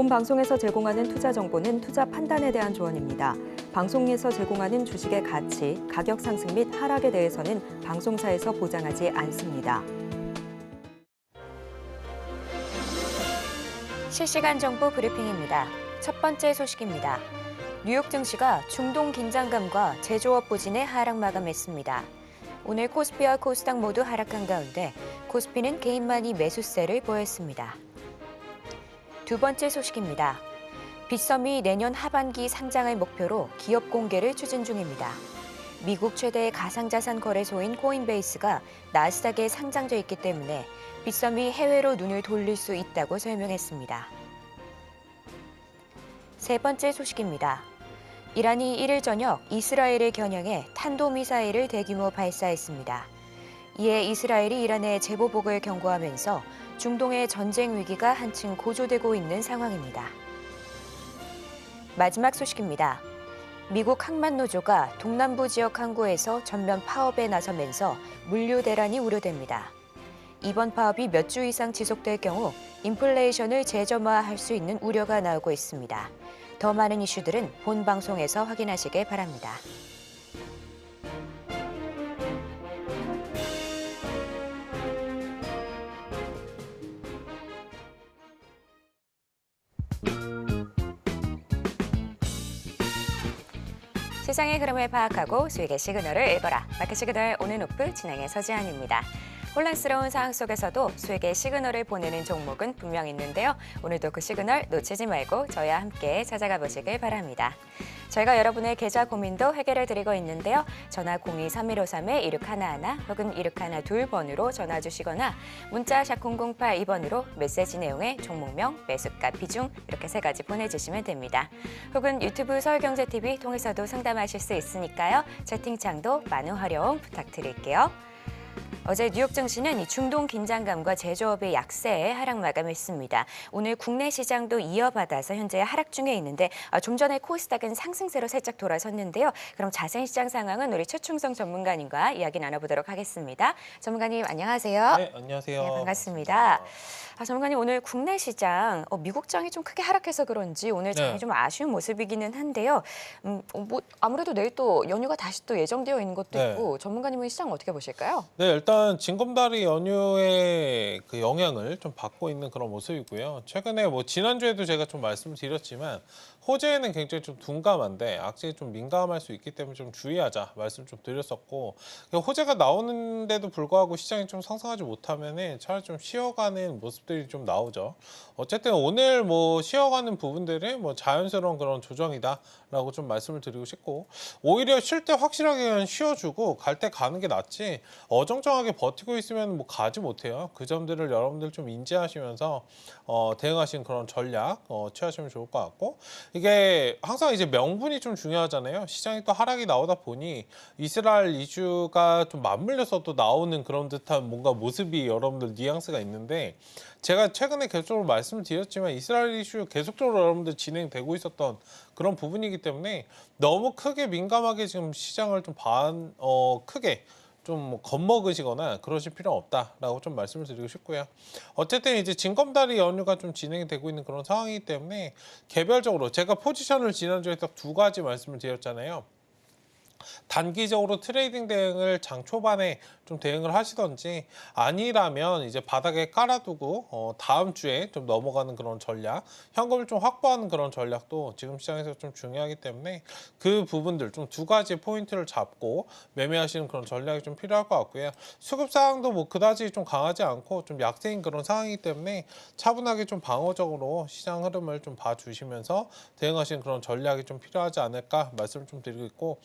본 방송에서 제공하는 투자 정보는 투자 판단에 대한 조언입니다. 방송에서 제공하는 주식의 가치, 가격 상승 및 하락에 대해서는 방송사에서 보장하지 않습니다. 실시간 정보 브리핑입니다. 첫 번째 소식입니다. 뉴욕 증시가 중동 긴장감과 제조업 부진의 하락 마감했습니다. 오늘 코스피와 코스닥 모두 하락한 가운데 코스피는 개인만이 매수세를 보였습니다. 두 번째 소식입니다. 빗썸이 내년 하반기 상장을 목표로 기업 공개를 추진 중입니다. 미국 최대의 가상자산 거래소인 코인베이스가 나스닥에 상장돼 있기 때문에 빗썸이 해외로 눈을 돌릴 수 있다고 설명했습니다. 세 번째 소식입니다. 이란이 1일 저녁 이스라엘을 겨냥해 탄도미사일을 대규모 발사했습니다. 이에 이스라엘이 이란의 재보복을 경고하면서 중동의 전쟁 위기가 한층 고조되고 있는 상황입니다. 마지막 소식입니다. 미국 항만노조가 동남부 지역 항구에서 전면 파업에 나서면서 물류 대란이 우려됩니다. 이번 파업이 몇 주 이상 지속될 경우 인플레이션을 재점화할 수 있는 우려가 나오고 있습니다. 더 많은 이슈들은 본 방송에서 확인하시길 바랍니다. 시장의 흐름을 파악하고 수익의 시그널을 읽어라. 마켓 시그널 오늘 오프 진행의 서지안입니다. 혼란스러운 상황 속에서도 수익의 시그널을 보내는 종목은 분명 있는데요. 오늘도 그 시그널 놓치지 말고 저희와 함께 찾아가 보시길 바랍니다. 저희가 여러분의 계좌 고민도 해결해 드리고 있는데요. 전화 02-3153-1611 혹은 1612번으로 전화 주시거나 문자 샵 0082번으로 메시지 내용에 종목명, 매수가, 비중 이렇게 세 가지 보내주시면 됩니다. 혹은 유튜브 서울경제TV 통해서도 상담하실 수 있으니까요. 채팅창도 많은 활용 부탁드릴게요. 어제 뉴욕 증시는 이 중동 긴장감과 제조업의 약세에 하락 마감했습니다. 오늘 국내 시장도 이어받아서 현재 하락 중에 있는데 좀 전에 코스닥은 상승세로 살짝 돌아섰는데요. 그럼 자세한 시장 상황은 우리 최충성 전문가님과 이야기 나눠보도록 하겠습니다. 전문가님 안녕하세요. 네, 안녕하세요. 네, 반갑습니다. 전문가님 오늘 국내 시장 미국장이 좀 크게 하락해서 그런지 오늘 장이 좀 아쉬운 모습이기는 한데요. 아무래도 내일 또 연휴가 다시 또 예정되어 있는 것도 있고 전문가님은 시장 어떻게 보실까요? 네, 일단 징검다리 연휴의 그 영향을 좀 받고 있는 그런 모습이고요. 최근에 지난주에도 제가 좀 말씀드렸지만 호재에는 굉장히 좀 둔감한데 악재에 좀 민감할 수 있기 때문에 좀 주의하자 말씀 좀 드렸었고 호재가 나오는데도 불구하고 시장이 좀 상승하지 못하면은 차라리 좀 쉬어가는 모습들이 좀 나오죠. 어쨌든 오늘 쉬어가는 부분들은 자연스러운 그런 조정이다라고 좀 말씀을 드리고 싶고 오히려 쉴 때 확실하게 그냥 쉬어주고 갈 때 가는 게 낫지 어정쩡하게 버티고 있으면 가지 못해요. 그 점들을 여러분들 좀 인지하시면서 대응하시는 그런 전략 취하시면 좋을 것 같고 이게 항상 이제 명분이 좀 중요하잖아요. 시장이 또 하락이 나오다 보니 이스라엘 이슈가 좀 맞물려서 또 나오는 그런 듯한 뭔가 모습이 여러분들 뉘앙스가 있는데 제가 최근에 계속적으로 말씀을 드렸지만 이스라엘 이슈 계속적으로 여러분들 진행되고 있었던 그런 부분이기 때문에 너무 크게 민감하게 지금 시장을 좀 크게 좀 겁먹으시거나 그러실 필요는 없다라고 좀 말씀을 드리고 싶고요. 어쨌든 이제 징검다리 연휴가 좀 진행이 되고 있는 그런 상황이기 때문에 개별적으로 제가 포지션을 지난주에 딱 두 가지 말씀을 드렸잖아요. 단기적으로 트레이딩 대응을 장 초반에 좀 대응을 하시던지 아니라면 이제 바닥에 깔아두고 다음 주에 좀 넘어가는 그런 전략, 현금을 좀 확보하는 그런 전략도 지금 시장에서 좀 중요하기 때문에 그 부분들 좀 두 가지 포인트를 잡고 매매하시는 그런 전략이 좀 필요할 것 같고요. 수급 상황도 그다지 좀 강하지 않고 좀 약세인 그런 상황이기 때문에 차분하게 좀 방어적으로 시장 흐름을 좀 봐주시면서 대응하시는 그런 전략이 좀 필요하지 않을까 말씀을 좀 드리고 있고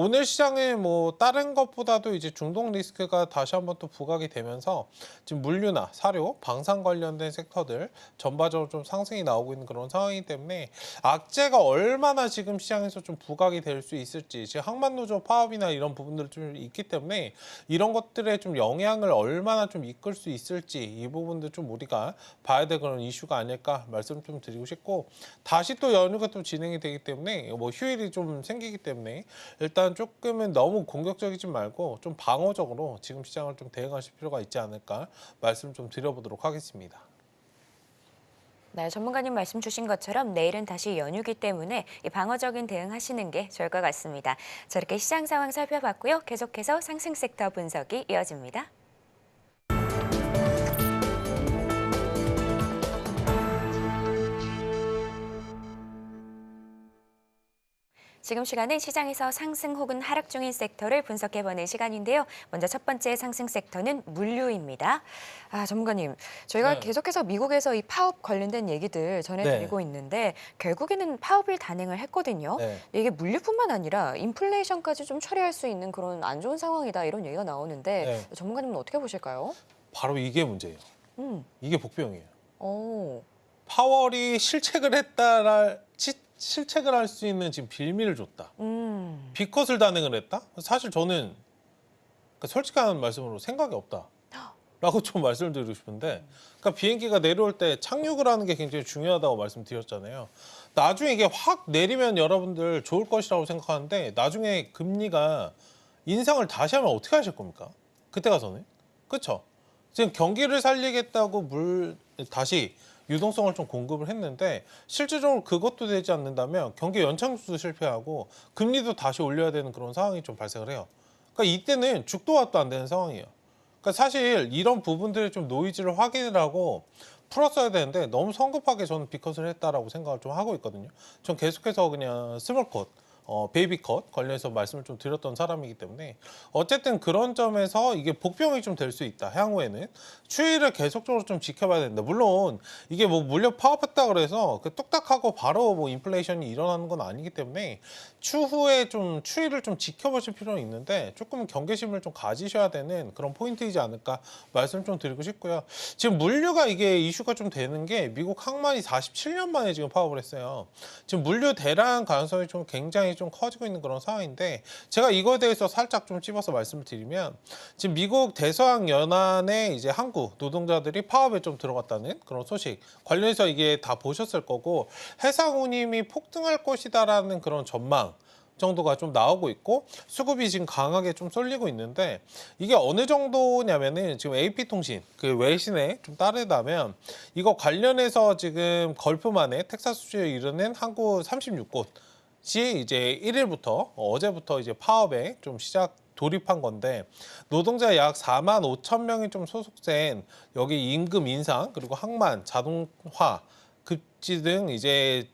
오늘 시장에 다른 것보다도 이제 중동 리스크가 다시 한번 또 부각이 되면서 지금 물류나 사료, 방산 관련된 섹터들 전반적으로 좀 상승이 나오고 있는 그런 상황이기 때문에 악재가 얼마나 지금 시장에서 좀 부각이 될 수 있을지 지금 항만노조 파업이나 이런 부분들 좀 있기 때문에 이런 것들에 좀 영향을 얼마나 좀 이끌 수 있을지 이 부분도 좀 우리가 봐야 될 그런 이슈가 아닐까 말씀 좀 드리고 싶고 다시 또 연휴가 또 진행이 되기 때문에 휴일이 좀 생기기 때문에 일단 조금은 너무 공격적이지 말고 좀 방어적으로 지금 시장을 좀 대응하실 필요가 있지 않을까 말씀 좀 드려보도록 하겠습니다. 네, 전문가님 말씀 주신 것처럼 내일은 다시 연휴기 때문에 이 방어적인 대응하시는 게 좋을 것 같습니다. 저렇게 시장 상황 살펴봤고요. 계속해서 상승 섹터 분석이 이어집니다. 지금 시간은 시장에서 상승 혹은 하락 중인 섹터를 분석해보는 시간인데요. 먼저 첫 번째 상승 섹터는 물류입니다. 전문가님, 저희가 네. 계속해서 미국에서 이 파업 관련된 얘기들 전해드리고 있는데 결국에는 파업을 단행을 했거든요. 네. 이게 물류뿐만 아니라 인플레이션까지 좀 처리할 수 있는 그런 안 좋은 상황이다 이런 얘기가 나오는데 네. 전문가님은 어떻게 보실까요? 바로 이게 문제예요. 이게 복병이에요. 오, 파월이 실책을 실책을 할 수 있는 지금 빌미를 줬다. 비컷을 단행을 했다? 사실 저는 그러니까 솔직한 말씀으로 생각이 없다. 라고 좀 말씀을 드리고 싶은데, 그러니까 비행기가 내려올 때 착륙을 하는 게 굉장히 중요하다고 말씀드렸잖아요. 나중에 이게 확 내리면 여러분들 좋을 것이라고 생각하는데, 나중에 금리가 인상을 다시 하면 어떻게 하실 겁니까? 그때 가서는. 그렇죠? 지금 경기를 살리겠다고 다시 유동성을 좀 공급을 했는데, 실질적으로 그것도 되지 않는다면 경기 연착륙도 실패하고 금리도 다시 올려야 되는 그런 상황이 좀 발생을 해요. 그러니까 이때는 죽도 밥도 안 되는 상황이에요. 그러니까 사실 이런 부분들의 좀 노이즈를 확인을 하고 풀었어야 되는데 너무 성급하게 저는 비컷을 했다라고 생각을 좀 하고 있거든요. 전 계속해서 그냥 스몰컷, 베이비컷 관련해서 말씀을 좀 드렸던 사람이기 때문에 어쨌든 그런 점에서 이게 복병이 좀 될 수 있다. 향후에는 추이를 계속적으로 좀 지켜봐야 된다. 물론 이게 뭐 물려 파업했다 그래서 그 뚝딱하고 바로 뭐 인플레이션이 일어나는 건 아니기 때문에 추후에 좀 추이를 좀 지켜보실 필요는 있는데 조금 경계심을 좀 가지셔야 되는 그런 포인트이지 않을까 말씀 좀 드리고 싶고요. 지금 물류가 이게 이슈가 좀 되는 게 미국 항만이 47년 만에 지금 파업을 했어요. 지금 물류 대란 가능성이 좀 굉장히 좀 커지고 있는 그런 상황인데, 제가 이거에 대해서 살짝 좀 찝어서 말씀을 드리면, 지금 미국 대서양 연안에 이제 항구 노동자들이 파업에 좀 들어갔다는 그런 소식 관련해서 이게 다 보셨을 거고, 해상 운임이 폭등할 것이다라는 그런 전망 정도가 좀 나오고 있고, 수급이 지금 강하게 좀 쏠리고 있는데, 이게 어느 정도냐면은 지금 AP통신 그 외신에 좀 따르다면 이거 관련해서 지금 걸프만에 텍사스주에 이르는 항구 36곳 이제 1일부터 어제부터 이제 파업에 좀 돌입한 건데, 노동자 약 4만 5천 명이 좀 소속된 여기 임금 인상, 그리고 항만, 자동화, 급지 등 이제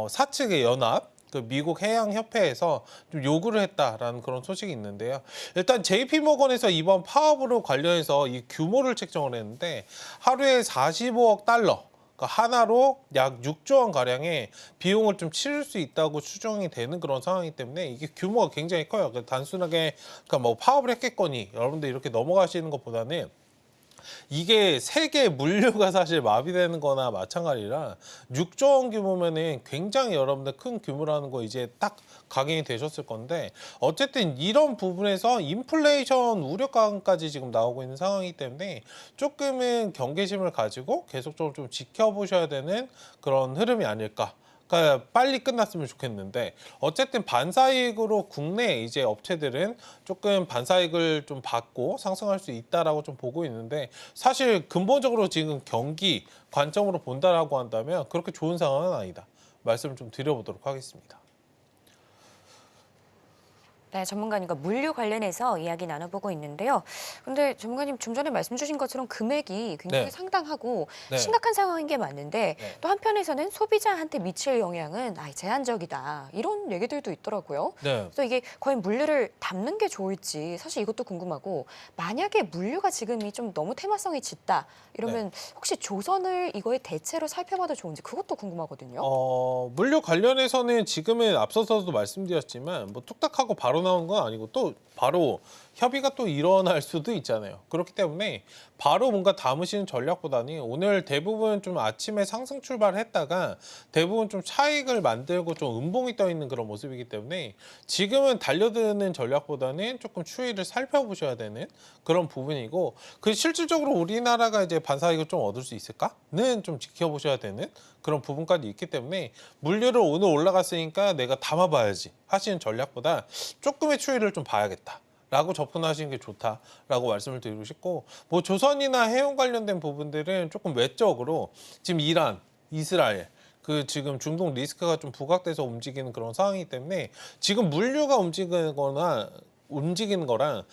사측의 연합, 그 미국 해양협회에서 좀 요구를 했다라는 그런 소식이 있는데요. 일단 JP모건에서 이번 파업으로 관련해서 이 규모를 책정을 했는데, 하루에 45억 달러, 그러니까 하나로 약 6조 원 가량의 비용을 좀 치를 수 있다고 추정이 되는 그런 상황이기 때문에 이게 규모가 굉장히 커요. 단순하게 그러니까 뭐 파업을 했겠거니 여러분들 이렇게 넘어가시는 것보다는, 이게 세계 물류가 사실 마비되는 거나 마찬가지라 6조 원 규모면은 굉장히 여러분들 큰 규모라는 거 이제 딱 각인이 되셨을 건데, 어쨌든 이런 부분에서 인플레이션 우려감까지 지금 나오고 있는 상황이기 때문에 조금은 경계심을 가지고 계속적으로 좀 지켜보셔야 되는 그런 흐름이 아닐까. 그러니까 빨리 끝났으면 좋겠는데, 어쨌든 반사이익으로 국내 이제 업체들은 조금 반사이익을 좀 받고 상승할 수 있다라고 좀 보고 있는데, 사실 근본적으로 지금 경기 관점으로 본다라고 한다면 그렇게 좋은 상황은 아니다. 말씀을 좀 드려보도록 하겠습니다. 네, 전문가님과 물류 관련해서 이야기 나눠보고 있는데요. 근데 전문가님 좀 전에 말씀 주신 것처럼 금액이 굉장히 네. 상당하고 네. 심각한 상황인 게 맞는데, 네. 또 한편에서는 소비자한테 미칠 영향은 제한적이다 이런 얘기들도 있더라고요. 네. 그래서 이게 과연 물류를 담는 게 좋을지 사실 이것도 궁금하고, 만약에 물류가 지금이 좀 너무 테마성이 짙다 이러면 혹시 조선을 이거의 대체로 살펴봐도 좋은지 그것도 궁금하거든요. 물류 관련해서는 지금은 앞서서도 말씀드렸지만 뭐 뚝딱하고 바로 나온 건 아니고 또 바로 협의가 또 일어날 수도 있잖아요. 그렇기 때문에 바로 뭔가 담으시는 전략보다는 오늘 대부분 좀 아침에 상승 출발했다가 대부분 좀 차익을 만들고 좀 음봉이 떠 있는 그런 모습이기 때문에 지금은 달려드는 전략보다는 조금 추이를 살펴보셔야 되는 그런 부분이고, 그 실질적으로 우리나라가 이제 반사이익을 좀 얻을 수 있을까는 좀 지켜보셔야 되는 그런 부분까지 있기 때문에, 물류를 오늘 올라갔으니까 내가 담아봐야지 하시는 전략보다 조금의 추이를 좀 봐야겠다 라고 접근하시는 게 좋다라고 말씀을 드리고 싶고, 뭐 조선이나 해운 관련된 부분들은 조금 외적으로 지금 이란, 이스라엘 그 지금 중동 리스크가 좀 부각돼서 움직이는 그런 상황이기 때문에 지금 물류가 움직이는 거랑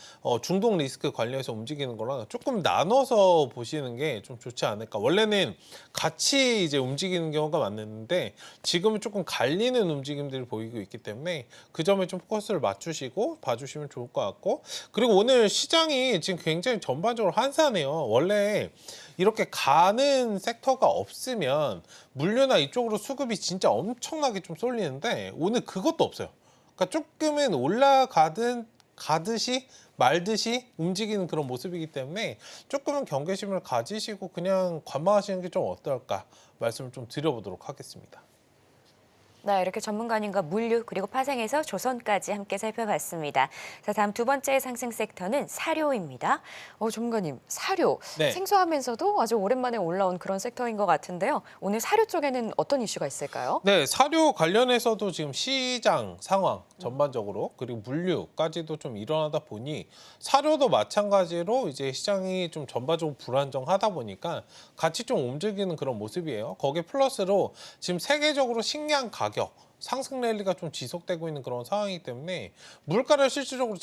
중동 리스크 관련해서 움직이는 거랑 조금 나눠서 보시는 게 좀 좋지 않을까. 원래는 같이 이제 움직이는 경우가 많았는데 지금은 조금 갈리는 움직임들이 보이고 있기 때문에 그 점에 좀 포커스를 맞추시고 봐주시면 좋을 것 같고, 그리고 오늘 시장이 지금 굉장히 전반적으로 환산해요. 원래 이렇게 가는 섹터가 없으면 물류나 이쪽으로 수급이 진짜 엄청나게 좀 쏠리는데 오늘 그것도 없어요. 그러니까 조금은 가듯이 말듯이 움직이는 그런 모습이기 때문에 조금은 경계심을 가지시고 그냥 관망하시는 게 좀 어떨까 말씀을 좀 드려보도록 하겠습니다. 네, 이렇게 전문가님과 물류 그리고 파생에서 조선까지 함께 살펴봤습니다. 자, 다음 두 번째 상승 섹터는 사료입니다. 전문가님, 사료 네. 생소하면서도 아주 오랜만에 올라온 그런 섹터인 것 같은데요. 오늘 사료 쪽에는 어떤 이슈가 있을까요? 네, 사료 관련해서도 지금 시장 상황 전반적으로 그리고 물류까지도 좀 일어나다 보니 사료도 마찬가지로 이제 시장이 좀 전반적으로 불안정하다 보니까 같이 좀 움직이는 그런 모습이에요. 거기에 플러스로 지금 세계적으로 식량 가격 상승 랠리가 좀 지속되고 있는 그런 상황이기 때문에 물가를 실질적으로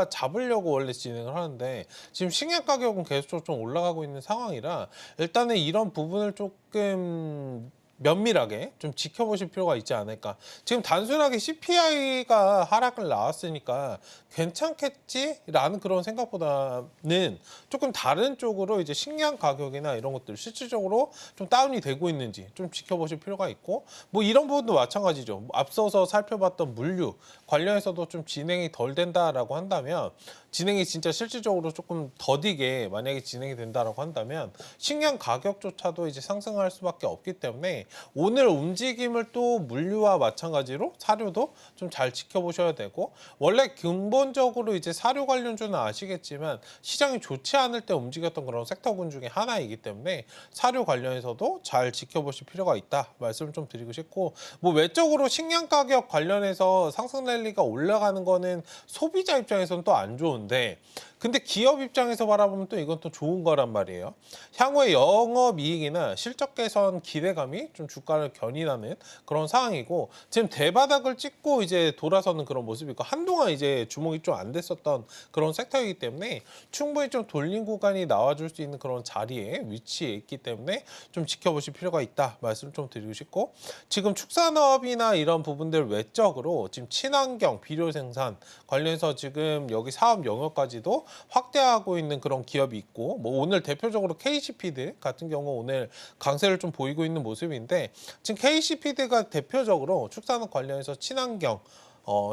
잡으려고 원래 진행을 하는데 지금 식량 가격은 계속적으로 좀 올라가고 있는 상황이라 일단은 이런 부분을 조금 면밀하게 좀 지켜보실 필요가 있지 않을까. 지금 단순하게 CPI가 하락을 나왔으니까 괜찮겠지라는 그런 생각보다는 조금 다른 쪽으로 이제 식량 가격이나 이런 것들 실질적으로 좀 다운이 되고 있는지 좀 지켜보실 필요가 있고, 뭐 이런 부분도 마찬가지죠. 앞서서 살펴봤던 물류 관련해서도 좀 진행이 덜 된다라고 한다면, 진행이 진짜 실질적으로 조금 더디게 만약에 진행이 된다라고 한다면 식량 가격조차도 이제 상승할 수밖에 없기 때문에 오늘 움직임을 또 물류와 마찬가지로 사료도 좀 잘 지켜보셔야 되고, 원래 근본적으로 이제 사료 관련주는 아시겠지만 시장이 좋지 않을 때 움직였던 그런 섹터군 중에 하나이기 때문에 사료 관련해서도 잘 지켜보실 필요가 있다 말씀을 좀 드리고 싶고, 뭐 외적으로 식량 가격 관련해서 상승 랠리가 올라가는 거는 소비자 입장에서는 또 안 좋은데, 근데 기업 입장에서 바라보면 또 이건 또 좋은 거란 말이에요. 향후에 영업이익이나 실적 개선 기대감이 좀 주가를 견인하는 그런 상황이고, 지금 대바닥을 찍고 이제 돌아서는 그런 모습이고, 한동안 이제 주목이 좀 안 됐었던 그런 섹터이기 때문에 충분히 좀 돌린 구간이 나와줄 수 있는 그런 자리에 위치해 있기 때문에 좀 지켜보실 필요가 있다 말씀 좀 드리고 싶고, 지금 축산업이나 이런 부분들 외적으로 지금 친환경 비료 생산 관련해서 지금 여기 사업 영역까지도 확대하고 있는 그런 기업이 있고, 뭐 오늘 대표적으로 KC피드 같은 경우 오늘 강세를 좀 보이고 있는 모습인데, 지금 KC피드가 대표적으로 축산업 관련해서 친환경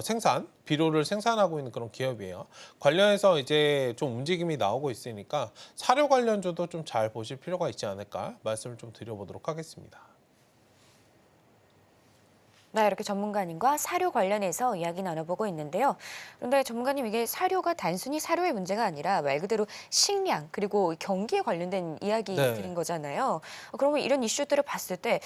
생산, 비료를 생산하고 있는 그런 기업이에요. 관련해서 이제 좀 움직임이 나오고 있으니까 사료 관련주도 좀 잘 보실 필요가 있지 않을까 말씀을 좀 드려보도록 하겠습니다. 네, 이렇게 전문가님과 사료 관련해서 이야기 나눠보고 있는데요. 그런데 전문가님, 이게 사료가 단순히 사료의 문제가 아니라 말 그대로 식량 그리고 경기에 관련된 이야기들인 네. 거잖아요. 그러면 이런 이슈들을 봤을 때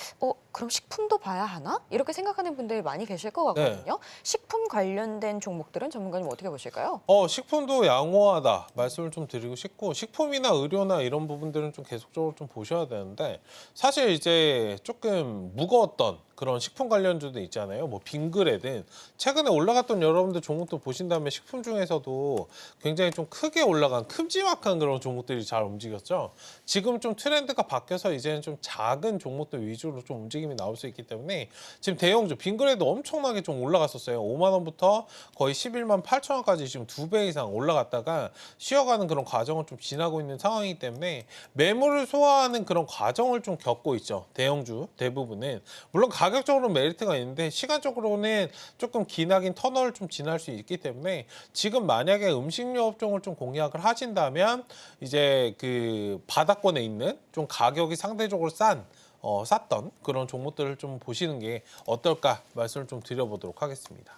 그럼 식품도 봐야 하나? 이렇게 생각하는 분들 많이 계실 것 같거든요. 식품 관련된 종목들은 전문가님 어떻게 보실까요? 식품도 양호하다 말씀을 좀 드리고 싶고, 식품이나 의료나 이런 부분들은 좀 계속적으로 좀 보셔야 되는데, 사실 이제 조금 무거웠던 그런 식품 관련주도 있잖아요. 뭐 빙그레든 최근에 올라갔던 여러분들 종목도 보신다면 식품 중에서도 굉장히 좀 크게 올라간 큼지막한 그런 종목들이 잘 움직였죠. 지금 좀 트렌드가 바뀌어서 이제는 좀 작은 종목들 위주로 좀 움직임이 나올 수 있기 때문에 지금 대형주 빙그레도 엄청나게 좀 올라갔었어요. 5만 원부터 거의 11만 8천 원까지 지금 2배 이상 올라갔다가 쉬어가는 그런 과정을 좀 지나고 있는 상황이기 때문에 매물을 소화하는 그런 과정을 좀 겪고 있죠. 대형주 대부분은. 물론 가격적으로 메리트가 있는데 시간적으로는 조금 기나긴 터널을 좀 지날 수 있기 때문에, 지금 만약에 음식료 업종을 좀 공략을 하신다면 이제 그 바닥권에 있는 좀 가격이 상대적으로 쌌던 그런 종목들을 좀 보시는 게 어떨까 말씀을 좀 드려보도록 하겠습니다.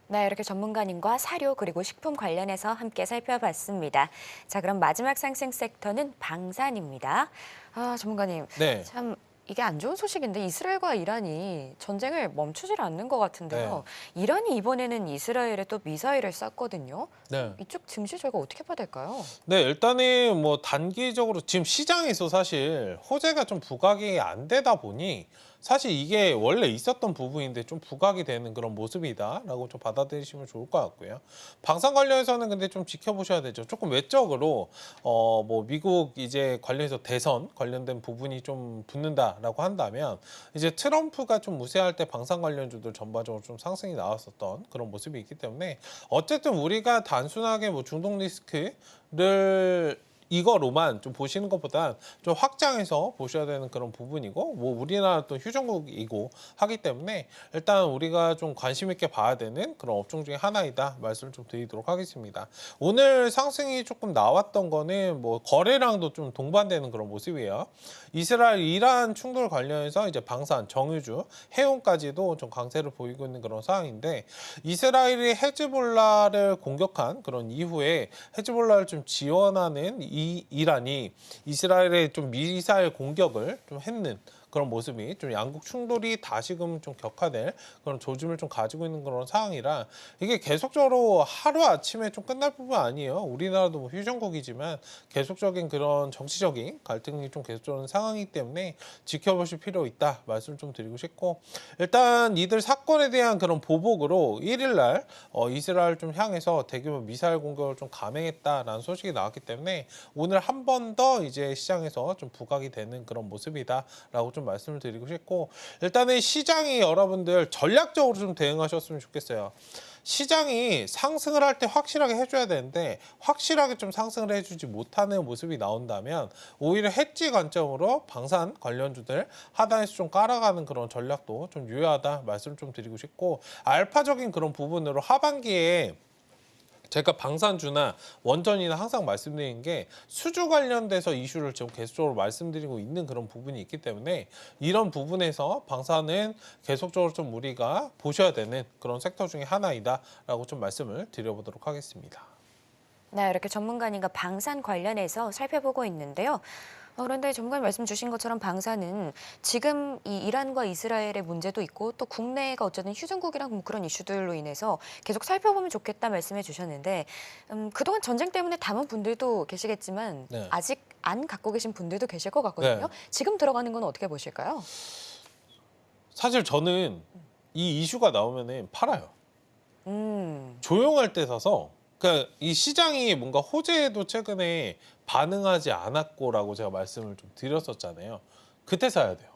네, 이렇게 전문가님과 사료 그리고 식품 관련해서 함께 살펴봤습니다. 자, 그럼 마지막 상승 섹터는 방산입니다. 전문가님, 네. 참 이게 안 좋은 소식인데 이스라엘과 이란이 전쟁을 멈추질 않는 것 같은데요. 네. 이란이 이번에는 이스라엘에 또 미사일을 쐈거든요. 네. 이쪽 증시 저희가 어떻게 봐야 될까요? 네, 일단은 뭐 단기적으로 지금 시장에서 사실 호재가 좀 부각이 안 되다 보니 사실 이게 원래 있었던 부분인데 좀 부각이 되는 그런 모습이다라고 좀 받아들이시면 좋을 것 같고요. 방산 관련해서는 근데 좀 지켜보셔야 되죠. 조금 외적으로 뭐 미국 이제 관련해서 대선 관련된 부분이 좀 붙는다라고 한다면 이제 트럼프가 좀 무세할 때 방산 관련주들 전반적으로 좀 상승이 나왔었던 그런 모습이 있기 때문에 어쨌든 우리가 단순하게 뭐 중동 리스크를 이거로만 좀 보시는 것보다 좀 확장해서 보셔야 되는 그런 부분이고, 뭐 우리나라 또 휴전국이고 하기 때문에 일단 우리가 좀 관심 있게 봐야 되는 그런 업종 중에 하나이다 말씀을 좀 드리도록 하겠습니다. 오늘 상승이 조금 나왔던 거는 뭐 거래량도 좀 동반되는 그런 모습이에요. 이스라엘 이란 충돌 관련해서 이제 방산, 정유주, 해운까지도 좀 강세를 보이고 있는 그런 상황인데, 이스라엘이 헤즈볼라를 공격한 그런 이후에 헤즈볼라를 좀 지원하는 이란이 이스라엘의 좀 미사일 공격을 좀 했는 그런 모습이 좀 양국 충돌이 다시금 좀 격화될 그런 조짐을 좀 가지고 있는 그런 상황이라 이게 계속적으로 하루 아침에 좀 끝날 부분 아니에요. 우리나라도 뭐 휴전국이지만 계속적인 그런 정치적인 갈등이 좀 계속적인 상황이기 때문에 지켜보실 필요 있다 말씀 좀 드리고 싶고, 일단 이들 사건에 대한 그런 보복으로 1일날 이스라엘 좀 향해서 대규모 미사일 공격을 좀 감행했다라는 소식이 나왔기 때문에 오늘 한 번 더 이제 시장에서 좀 부각이 되는 그런 모습이다라고 좀 말씀을 드리고 싶고, 일단은 시장이 여러분들 전략적으로 좀 대응하셨으면 좋겠어요. 시장이 상승을 할 때 확실하게 해줘야 되는데 확실하게 좀 상승을 해주지 못하는 모습이 나온다면 오히려 해지 관점으로 방산 관련주들 하단에서 좀 깔아가는 그런 전략도 좀 유효하다 말씀 좀 드리고 싶고, 알파적인 그런 부분으로 하반기에 제가 방산주나 원전이나 항상 말씀드리는 게 수주 관련돼서 이슈를 지금 계속적으로 말씀드리고 있는 그런 부분이 있기 때문에 이런 부분에서 방산은 계속적으로 좀 우리가 보셔야 되는 그런 섹터 중에 하나이다라고 좀 말씀을 드려보도록 하겠습니다. 네, 이렇게 전문가님과 방산 관련해서 살펴보고 있는데요. 그런데 전문가님 말씀 주신 것처럼 방산은 지금 이 이란과 이스라엘의 문제도 있고 또 국내가 어쨌든 휴전국이랑 뭐 그런 이슈들로 인해서 계속 살펴보면 좋겠다 말씀해 주셨는데, 그동안 전쟁 때문에 담은 분들도 계시겠지만 네. 아직 안 갖고 계신 분들도 계실 것 같거든요. 네. 지금 들어가는 건 어떻게 보실까요? 사실 저는 이 이슈가 나오면은 팔아요. 조용할 때 사서, 그러니까 이 시장이 뭔가 호재에도 최근에 반응하지 않았고라고 제가 말씀을 좀 드렸었잖아요. 그때 사야 돼요.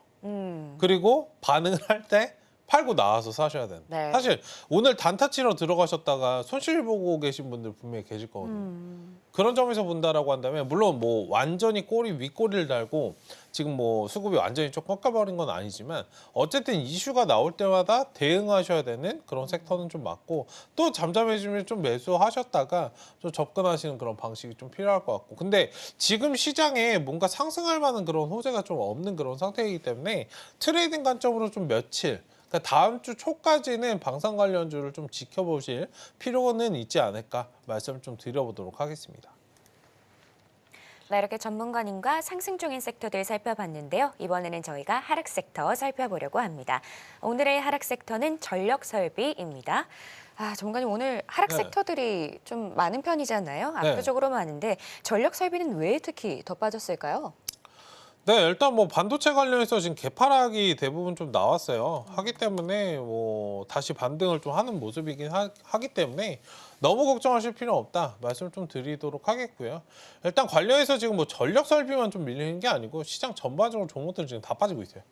그리고 반응을 할 때 팔고 나와서 사셔야 되는. 네. 사실 오늘 단타 치러 들어가셨다가 손실 보고 계신 분들 분명히 계실 거거든요. 그런 점에서 본다라고 한다면 물론 뭐 완전히 꼬리 윗꼬리를 달고 지금 뭐 수급이 완전히 좀 꺾여버린 건 아니지만 어쨌든 이슈가 나올 때마다 대응하셔야 되는 그런 섹터는 좀 맞고, 또 잠잠해지면 좀 매수하셨다가 좀 접근하시는 그런 방식이 좀 필요할 것 같고, 근데 지금 시장에 뭔가 상승할 만한 그런 호재가 좀 없는 그런 상태이기 때문에 트레이딩 관점으로 좀 며칠, 그러니까 다음 주 초까지는 방산 관련주를 좀 지켜보실 필요는 있지 않을까 말씀을 좀 드려보도록 하겠습니다. 네, 이렇게 전문가님과 상승 중인 섹터들 살펴봤는데요. 이번에는 저희가 하락 섹터 살펴보려고 합니다. 오늘의 하락 섹터는 전력 설비입니다. 전문가님, 오늘 하락 네. 섹터들이 좀 많은 편이잖아요. 압도적으로 많은데 전력 설비는 왜 특히 더 빠졌을까요? 네, 일단 뭐 반도체 관련해서 지금 개파락이 대부분 좀 나왔어요. 하기 때문에 뭐 다시 반등을 좀 하는 모습이긴 하기 때문에 너무 걱정하실 필요는 없다 말씀을 좀 드리도록 하겠고요. 일단 관련해서 지금 뭐 전력 설비만 좀 밀리는 게 아니고 시장 전반적으로 종목들은 지금 다 빠지고 있어요.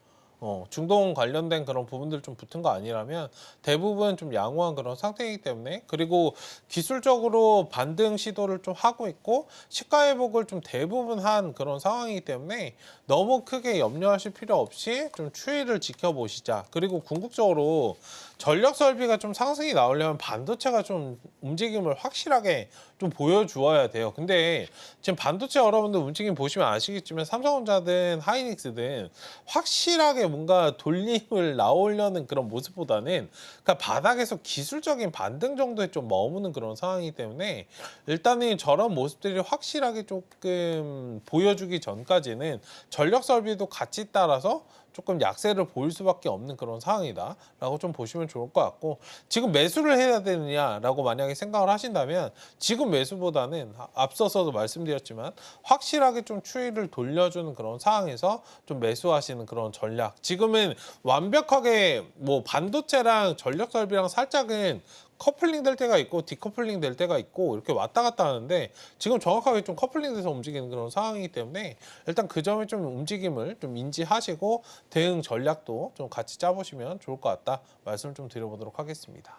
중동 관련된 그런 부분들 좀 붙은 거 아니라면 대부분 좀 양호한 그런 상태이기 때문에, 그리고 기술적으로 반등 시도를 좀 하고 있고 시가 회복을 좀 대부분 한 그런 상황이기 때문에 너무 크게 염려하실 필요 없이 좀 추이를 지켜보시자. 그리고 궁극적으로 전력 설비가 좀 상승이 나오려면 반도체가 좀 움직임을 확실하게 좀 보여주어야 돼요. 근데 지금 반도체 여러분들 움직임 보시면 아시겠지만 삼성전자든 하이닉스든 확실하게 뭔가 돌림을 나오려는 그런 모습보다는 그러니까 바닥에서 기술적인 반등 정도에 좀 머무는 그런 상황이기 때문에 일단은 저런 모습들이 확실하게 조금 보여주기 전까지는 전력 설비도 같이 따라서 조금 약세를 보일 수밖에 없는 그런 상황이다라고 좀 보시면 좋을 것 같고, 지금 매수를 해야 되느냐라고 만약에 생각을 하신다면 지금 매수보다는 앞서서도 말씀드렸지만 확실하게 좀 추이를 돌려주는 그런 상황에서 좀 매수하시는 그런 전략. 지금은 완벽하게 뭐 반도체랑 전력 설비랑 살짝은 커플링 될 때가 있고 디커플링 될 때가 있고 이렇게 왔다 갔다 하는데, 지금 정확하게 좀 커플링 돼서 움직이는 그런 상황이기 때문에 일단 그 점에 좀 움직임을 좀 인지하시고 대응 전략도 좀 같이 짜보시면 좋을 것 같다 말씀을 좀 드려보도록 하겠습니다.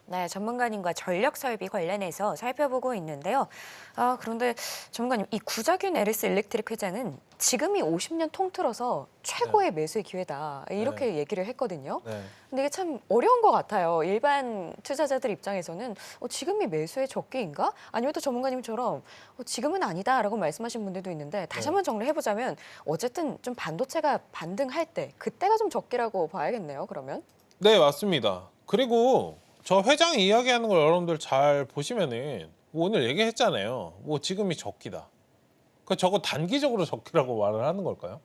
네, 전문가님과 전력 설비 관련해서 살펴보고 있는데요. 그런데 전문가님, 이 구자균 LS 일렉트릭 회장은 지금이 50년 통틀어서 최고의 매수의 기회다, 이렇게 얘기를 했거든요. 네. 근데 이게 참 어려운 것 같아요. 일반 투자자들 입장에서는 지금이 매수의 적기인가? 아니면 또 전문가님처럼 지금은 아니다라고 말씀하신 분들도 있는데, 다시 한번 정리해보자면 어쨌든 좀 반도체가 반등할 때 그때가 좀 적기라고 봐야겠네요, 그러면. 네, 맞습니다. 그리고 저 회장 이야기하는 걸 여러분들 잘 보시면은 오늘 얘기했잖아요. 뭐 지금이 적기다. 그 저거 단기적으로 적기라고 말을 하는 걸까요?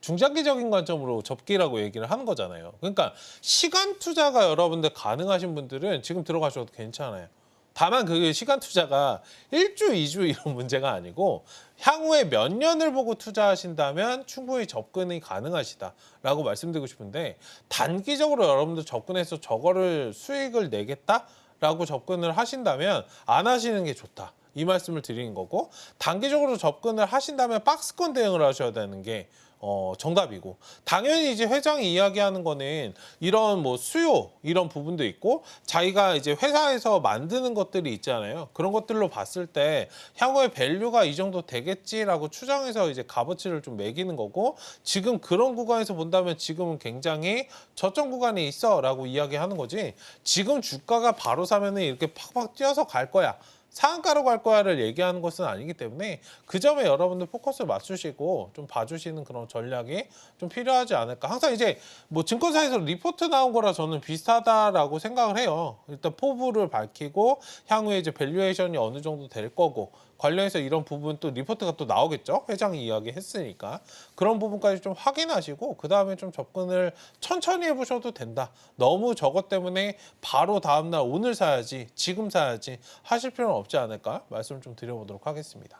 중장기적인 관점으로 접기라고 얘기를 하는 거잖아요. 그러니까 시간 투자가 여러분들 가능하신 분들은 지금 들어가셔도 괜찮아요. 다만 그 시간 투자가 1주, 2주 이런 문제가 아니고 향후에 몇 년을 보고 투자하신다면 충분히 접근이 가능하시다라고 말씀드리고 싶은데, 단기적으로 여러분들 접근해서 저거를 수익을 내겠다라고 접근을 하신다면 안 하시는 게 좋다, 이 말씀을 드리는 거고, 단기적으로 접근을 하신다면 박스권 대응을 하셔야 되는 게 정답이고, 당연히 이제 회장이 이야기하는 거는 이런 뭐 수요 이런 부분도 있고 자기가 이제 회사에서 만드는 것들이 있잖아요. 그런 것들로 봤을 때 향후에 밸류가 이 정도 되겠지라고 추정해서 이제 값어치를 좀 매기는 거고, 지금 그런 구간에서 본다면 지금은 굉장히 저점 구간에 있어라고 이야기하는 거지, 지금 주가가 바로 사면은 이렇게 팍팍 뛰어서 갈 거야, 상한가로 갈 거야를 얘기하는 것은 아니기 때문에 그 점에 여러분들 포커스를 맞추시고 좀 봐주시는 그런 전략이 좀 필요하지 않을까. 항상 이제 뭐 증권사에서 리포트 나온 거라 저는 비슷하다라고 생각을 해요. 일단 포부를 밝히고 향후에 이제 밸류에이션이 어느 정도 될 거고, 관련해서 이런 부분 또 리포트가 또 나오겠죠. 회장이 이야기했으니까 그런 부분까지 좀 확인하시고 그 다음에 좀 접근을 천천히 해보셔도 된다. 너무 저것 때문에 바로 다음날 오늘 사야지, 지금 사야지 하실 필요는 없지 않을까 말씀 좀 드려보도록 하겠습니다.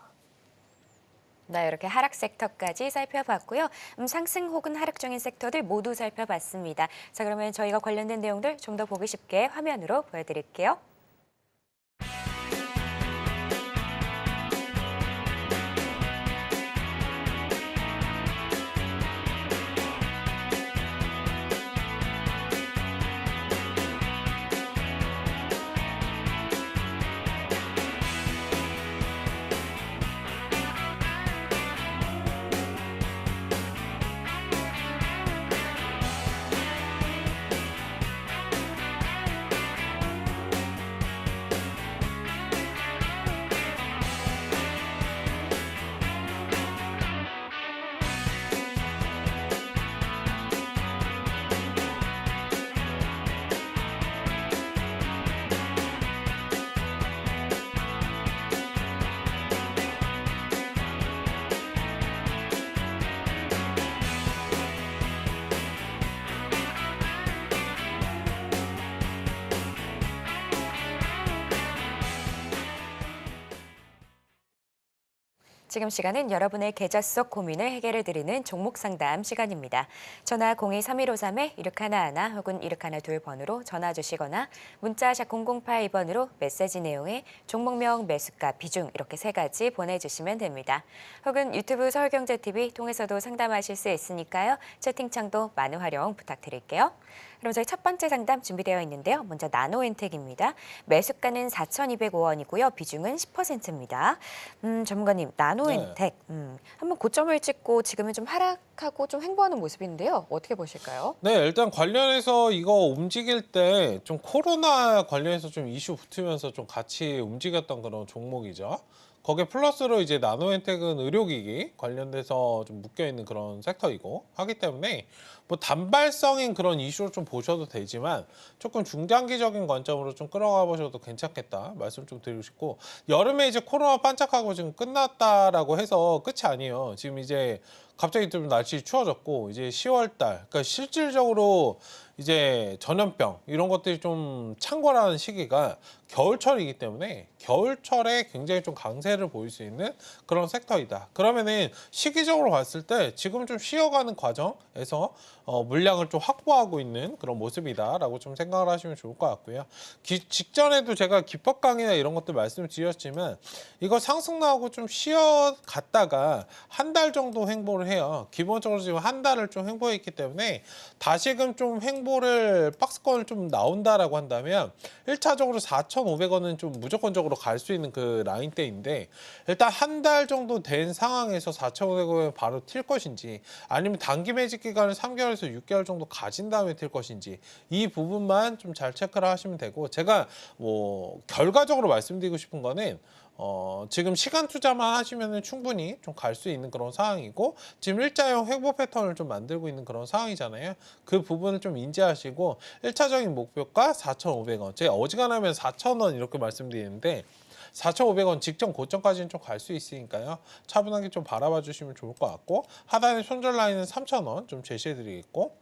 네, 이렇게 하락 섹터까지 살펴봤고요. 상승 혹은 하락 중인 섹터들 모두 살펴봤습니다. 자, 그러면 저희가 관련된 내용들 좀 더 보기 쉽게 화면으로 보여드릴게요. 지금 시간은 여러분의 계좌 속 고민을 해결해 드리는 종목 상담 시간입니다. 전화 02-3153-1611 혹은 1612 번으로 전화 주시거나 문자 샵 0082번으로 메시지 내용에 종목명, 매수가, 비중 이렇게 세 가지 보내주시면 됩니다. 혹은 유튜브 서울경제TV 통해서도 상담하실 수 있으니까요. 채팅창도 많은 활용 부탁드릴게요. 그럼 저희 첫 번째 상담 준비되어 있는데요. 먼저 나노엔텍입니다. 매수가는 4,205원이고요. 비중은 10%입니다. 전문가님, 나노엔텍 한번 고점을 찍고 지금은 좀 하락하고 좀 횡보하는 모습인데요. 어떻게 보실까요? 네, 일단 관련해서 이거 움직일 때 좀 코로나 관련해서 좀 이슈 붙으면서 좀 같이 움직였던 그런 종목이죠. 거기에 플러스로 이제 나노엔텍은 의료기기 관련돼서 좀 묶여있는 그런 섹터이고 하기 때문에 뭐 단발성인 그런 이슈로 좀 보셔도 되지만 조금 중장기적인 관점으로 좀 끌어가 보셔도 괜찮겠다 말씀 좀 드리고 싶고, 여름에 이제 코로나 반짝하고 지금 끝났다라고 해서 끝이 아니에요. 지금 이제 갑자기 좀 날씨 추워졌고 이제 10월 달, 그러니까 실질적으로 이제 전염병 이런 것들이 좀 창궐하는 시기가 겨울철이기 때문에 겨울철에 굉장히 좀 강세를 보일 수 있는 그런 섹터이다. 그러면은 시기적으로 봤을 때 지금 좀 쉬어가는 과정에서 물량을 좀 확보하고 있는 그런 모습이다라고 좀 생각을 하시면 좋을 것 같고요. 직전에도 제가 기법 강의나 이런 것들 말씀을 드렸지만 이거 상승 나오고 좀 쉬어갔다가 한 달 정도 횡보를 해요. 기본적으로 지금 한 달을 좀 횡보했기 때문에 다시금 좀 횡보를 박스권을 좀 나온다라고 한다면 1차적으로 4,500원은 좀 무조건적으로 갈 수 있는 그 라인대인데 일단 한 달 정도 된 상황에서 4,500원에 바로 튈 것인지 아니면 단기 매직 기간을 3개월에서 6개월 정도 가진 다음에 튈 것인지 이 부분만 좀 잘 체크를 하시면 되고 제가 뭐 결과적으로 말씀드리고 싶은 거는 지금 시간 투자만 하시면 충분히 좀 갈 수 있는 그런 상황이고 지금 일자형 횡보 패턴을 좀 만들고 있는 그런 상황이잖아요. 그 부분을 좀 인지하시고 1차적인 목표가 4,500원. 제가 어지간하면 4,000원 이렇게 말씀드리는데 4,500원 직전 고점까지는 좀 갈 수 있으니까요. 차분하게 좀 바라봐 주시면 좋을 것 같고 하단의 손절 라인은 3,000원 좀 제시해 드리겠고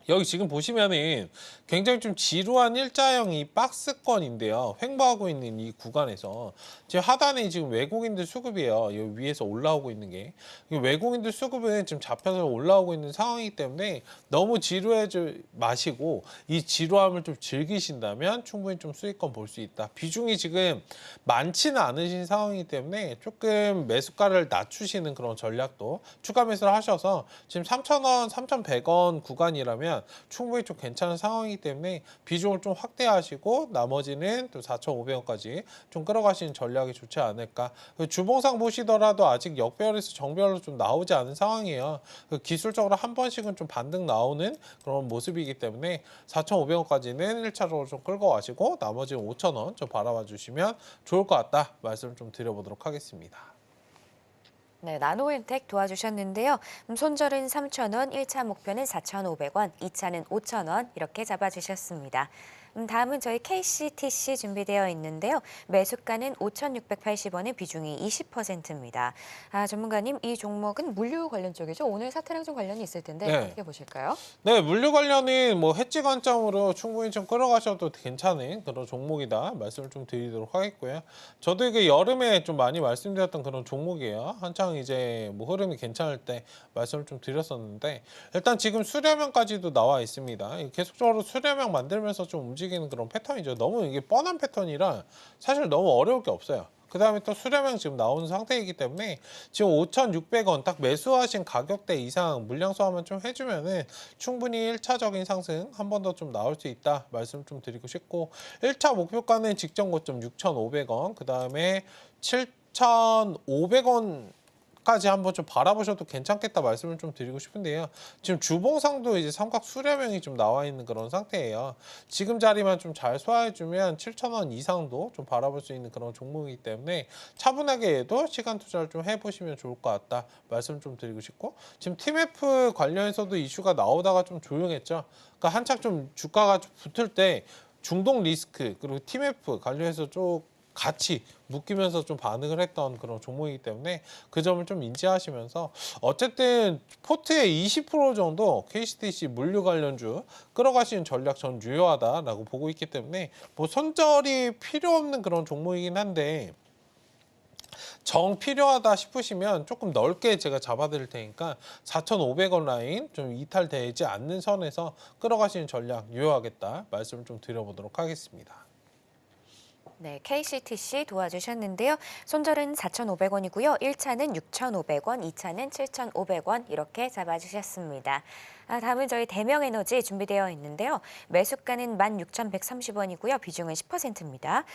여기 지금 보시면은 굉장히 좀 지루한 일자형 이 박스권인데요. 횡보하고 있는 이 구간에서 지금 하단에 지금 외국인들 수급이에요. 여기 위에서 올라오고 있는 게 외국인들 수급은 지금 잡혀서 올라오고 있는 상황이기 때문에 너무 지루해지 마시고 이 지루함을 좀 즐기신다면 충분히 좀 수익권 볼 수 있다. 비중이 지금 많지는 않으신 상황이기 때문에 조금 매수가를 낮추시는 그런 전략도 추가 매수를 하셔서 지금 3,000원, 3,100원 구간이라면 충분히 좀 괜찮은 상황이기 때문에 비중을 좀 확대하시고 나머지는 또 4,500원까지 좀 끌어가시는 전략이 좋지 않을까. 주봉상 보시더라도 아직 역배열에서 정배열로 좀 나오지 않은 상황이에요. 기술적으로 한 번씩은 좀 반등 나오는 그런 모습이기 때문에 4,500원까지는 1차적으로 좀 끌고 가시고 나머지 5,000원 좀 바라봐 주시면 좋을 것 같다 말씀 좀 드려보도록 하겠습니다. 네, 나노일텍 도와주셨는데요. 손절은 3,000원, 1차 목표는 4,500원, 2차는 5,000원 이렇게 잡아주셨습니다. 다음은 저희 KCTC 준비되어 있는데요. 매수가는 5,680원의 비중이 20%입니다. 전문가님, 이 종목은 물류 관련 쪽이죠? 오늘 사태랑 좀 관련이 있을 텐데 네. 어떻게 보실까요? 네, 물류 관련은 뭐 해지 관점으로 충분히 좀 끌어가셔도 괜찮은 그런 종목이다 말씀을 좀 드리도록 하겠고요. 저도 이게 여름에 좀 많이 말씀드렸던 그런 종목이에요. 한창 이제 뭐 흐름이 괜찮을 때 말씀을 좀 드렸었는데 일단 지금 수렴형까지도 나와 있습니다. 계속적으로 수렴형 만들면서 좀 움직이는 그런 패턴이죠. 너무 이게 뻔한 패턴이라 사실 너무 어려울 게 없어요. 그 다음에 또 수렴형 지금 나오는 상태이기 때문에 지금 5,600원 딱 매수하신 가격대 이상 물량 소화만 좀 해주면은 충분히 1차적인 상승 한 번 더 좀 나올 수 있다 말씀 좀 드리고 싶고 1차 목표가는 직전 고점 6,500원 그 다음에 7,500원 까지 한번 좀 바라보셔도 괜찮겠다 말씀을 좀 드리고 싶은데요. 지금 주봉상도 이제 삼각 수렴형이 좀 나와 있는 그런 상태예요. 지금 자리만 좀 잘 소화해주면 7,000원 이상도 좀 바라볼 수 있는 그런 종목이기 때문에 차분하게 해도 시간 투자를 좀 해보시면 좋을 것 같다 말씀 좀 드리고 싶고 지금 TMF 관련해서도 이슈가 나오다가 좀 조용했죠. 그러니까 한창 좀 주가가 좀 붙을 때 중동 리스크 그리고 TMF 관련해서 좀 같이 묶이면서 좀 반응을 했던 그런 종목이기 때문에 그 점을 좀 인지하시면서 어쨌든 포트의 20% 정도 KCTC 물류 관련주 끌어가시는 전략 전 유효하다라고 보고 있기 때문에 뭐 손절이 필요 없는 그런 종목이긴 한데 정 필요하다 싶으시면 조금 넓게 제가 잡아드릴 테니까 4,500원 라인 좀 이탈되지 않는 선에서 끌어가시는 전략 유효하겠다 말씀을 좀 드려보도록 하겠습니다. 네, KCTC 도와주셨는데요. 손절은 4,500원이고요. 1차는 6,500원, 2차는 7,500원 이렇게 잡아주셨습니다. 다음은 저희 대명에너지 준비되어 있는데요. 매수가는 16,130원이고요. 비중은 10%입니다.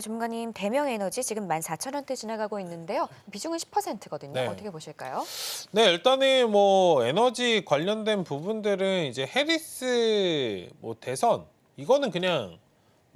전문가님, 대명에너지 지금 14,000원대 지나가고 있는데요. 비중은 10%거든요. 네. 어떻게 보실까요? 네, 일단은 뭐 에너지 관련된 부분들은 이제 해리스 뭐 대선 이거는 그냥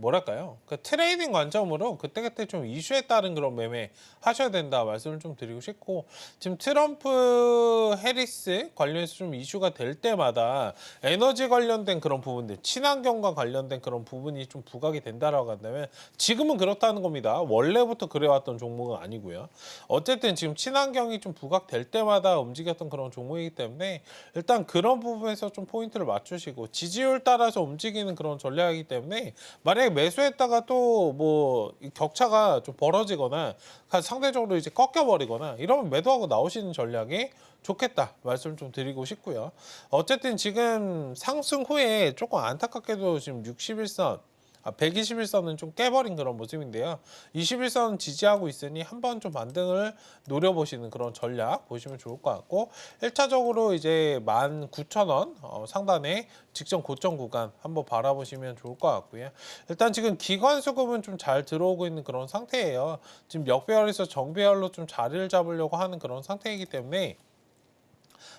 뭐랄까요? 그 트레이딩 관점으로 그때그때 좀 이슈에 따른 그런 매매 하셔야 된다 말씀을 좀 드리고 싶고, 지금 트럼프 해리스 관련해서 좀 이슈가 될 때마다 에너지 관련된 그런 부분들, 친환경과 관련된 그런 부분이 좀 부각이 된다라고 한다면 지금은 그렇다는 겁니다. 원래부터 그래왔던 종목은 아니고요. 어쨌든 지금 친환경이 좀 부각될 때마다 움직였던 그런 종목이기 때문에 일단 그런 부분에서 좀 포인트를 맞추시고, 지지율 따라서 움직이는 그런 전략이기 때문에 만약에 매수했다가 또 뭐 격차가 좀 벌어지거나 상대적으로 이제 꺾여버리거나 이러면 매도하고 나오시는 전략이 좋겠다 말씀 좀 드리고 싶고요. 어쨌든 지금 상승 후에 조금 안타깝게도 지금 61선 121선은 좀 깨버린 그런 모습인데요. 21선 지지하고 있으니 한번 좀 반등을 노려보시는 그런 전략 보시면 좋을 것 같고, 1차적으로 이제 19,000원 상단에 직전 고점 구간 한번 바라보시면 좋을 것 같고요. 일단 지금 기관 수급은 좀 잘 들어오고 있는 그런 상태예요. 지금 역배열에서 정배열로 좀 자리를 잡으려고 하는 그런 상태이기 때문에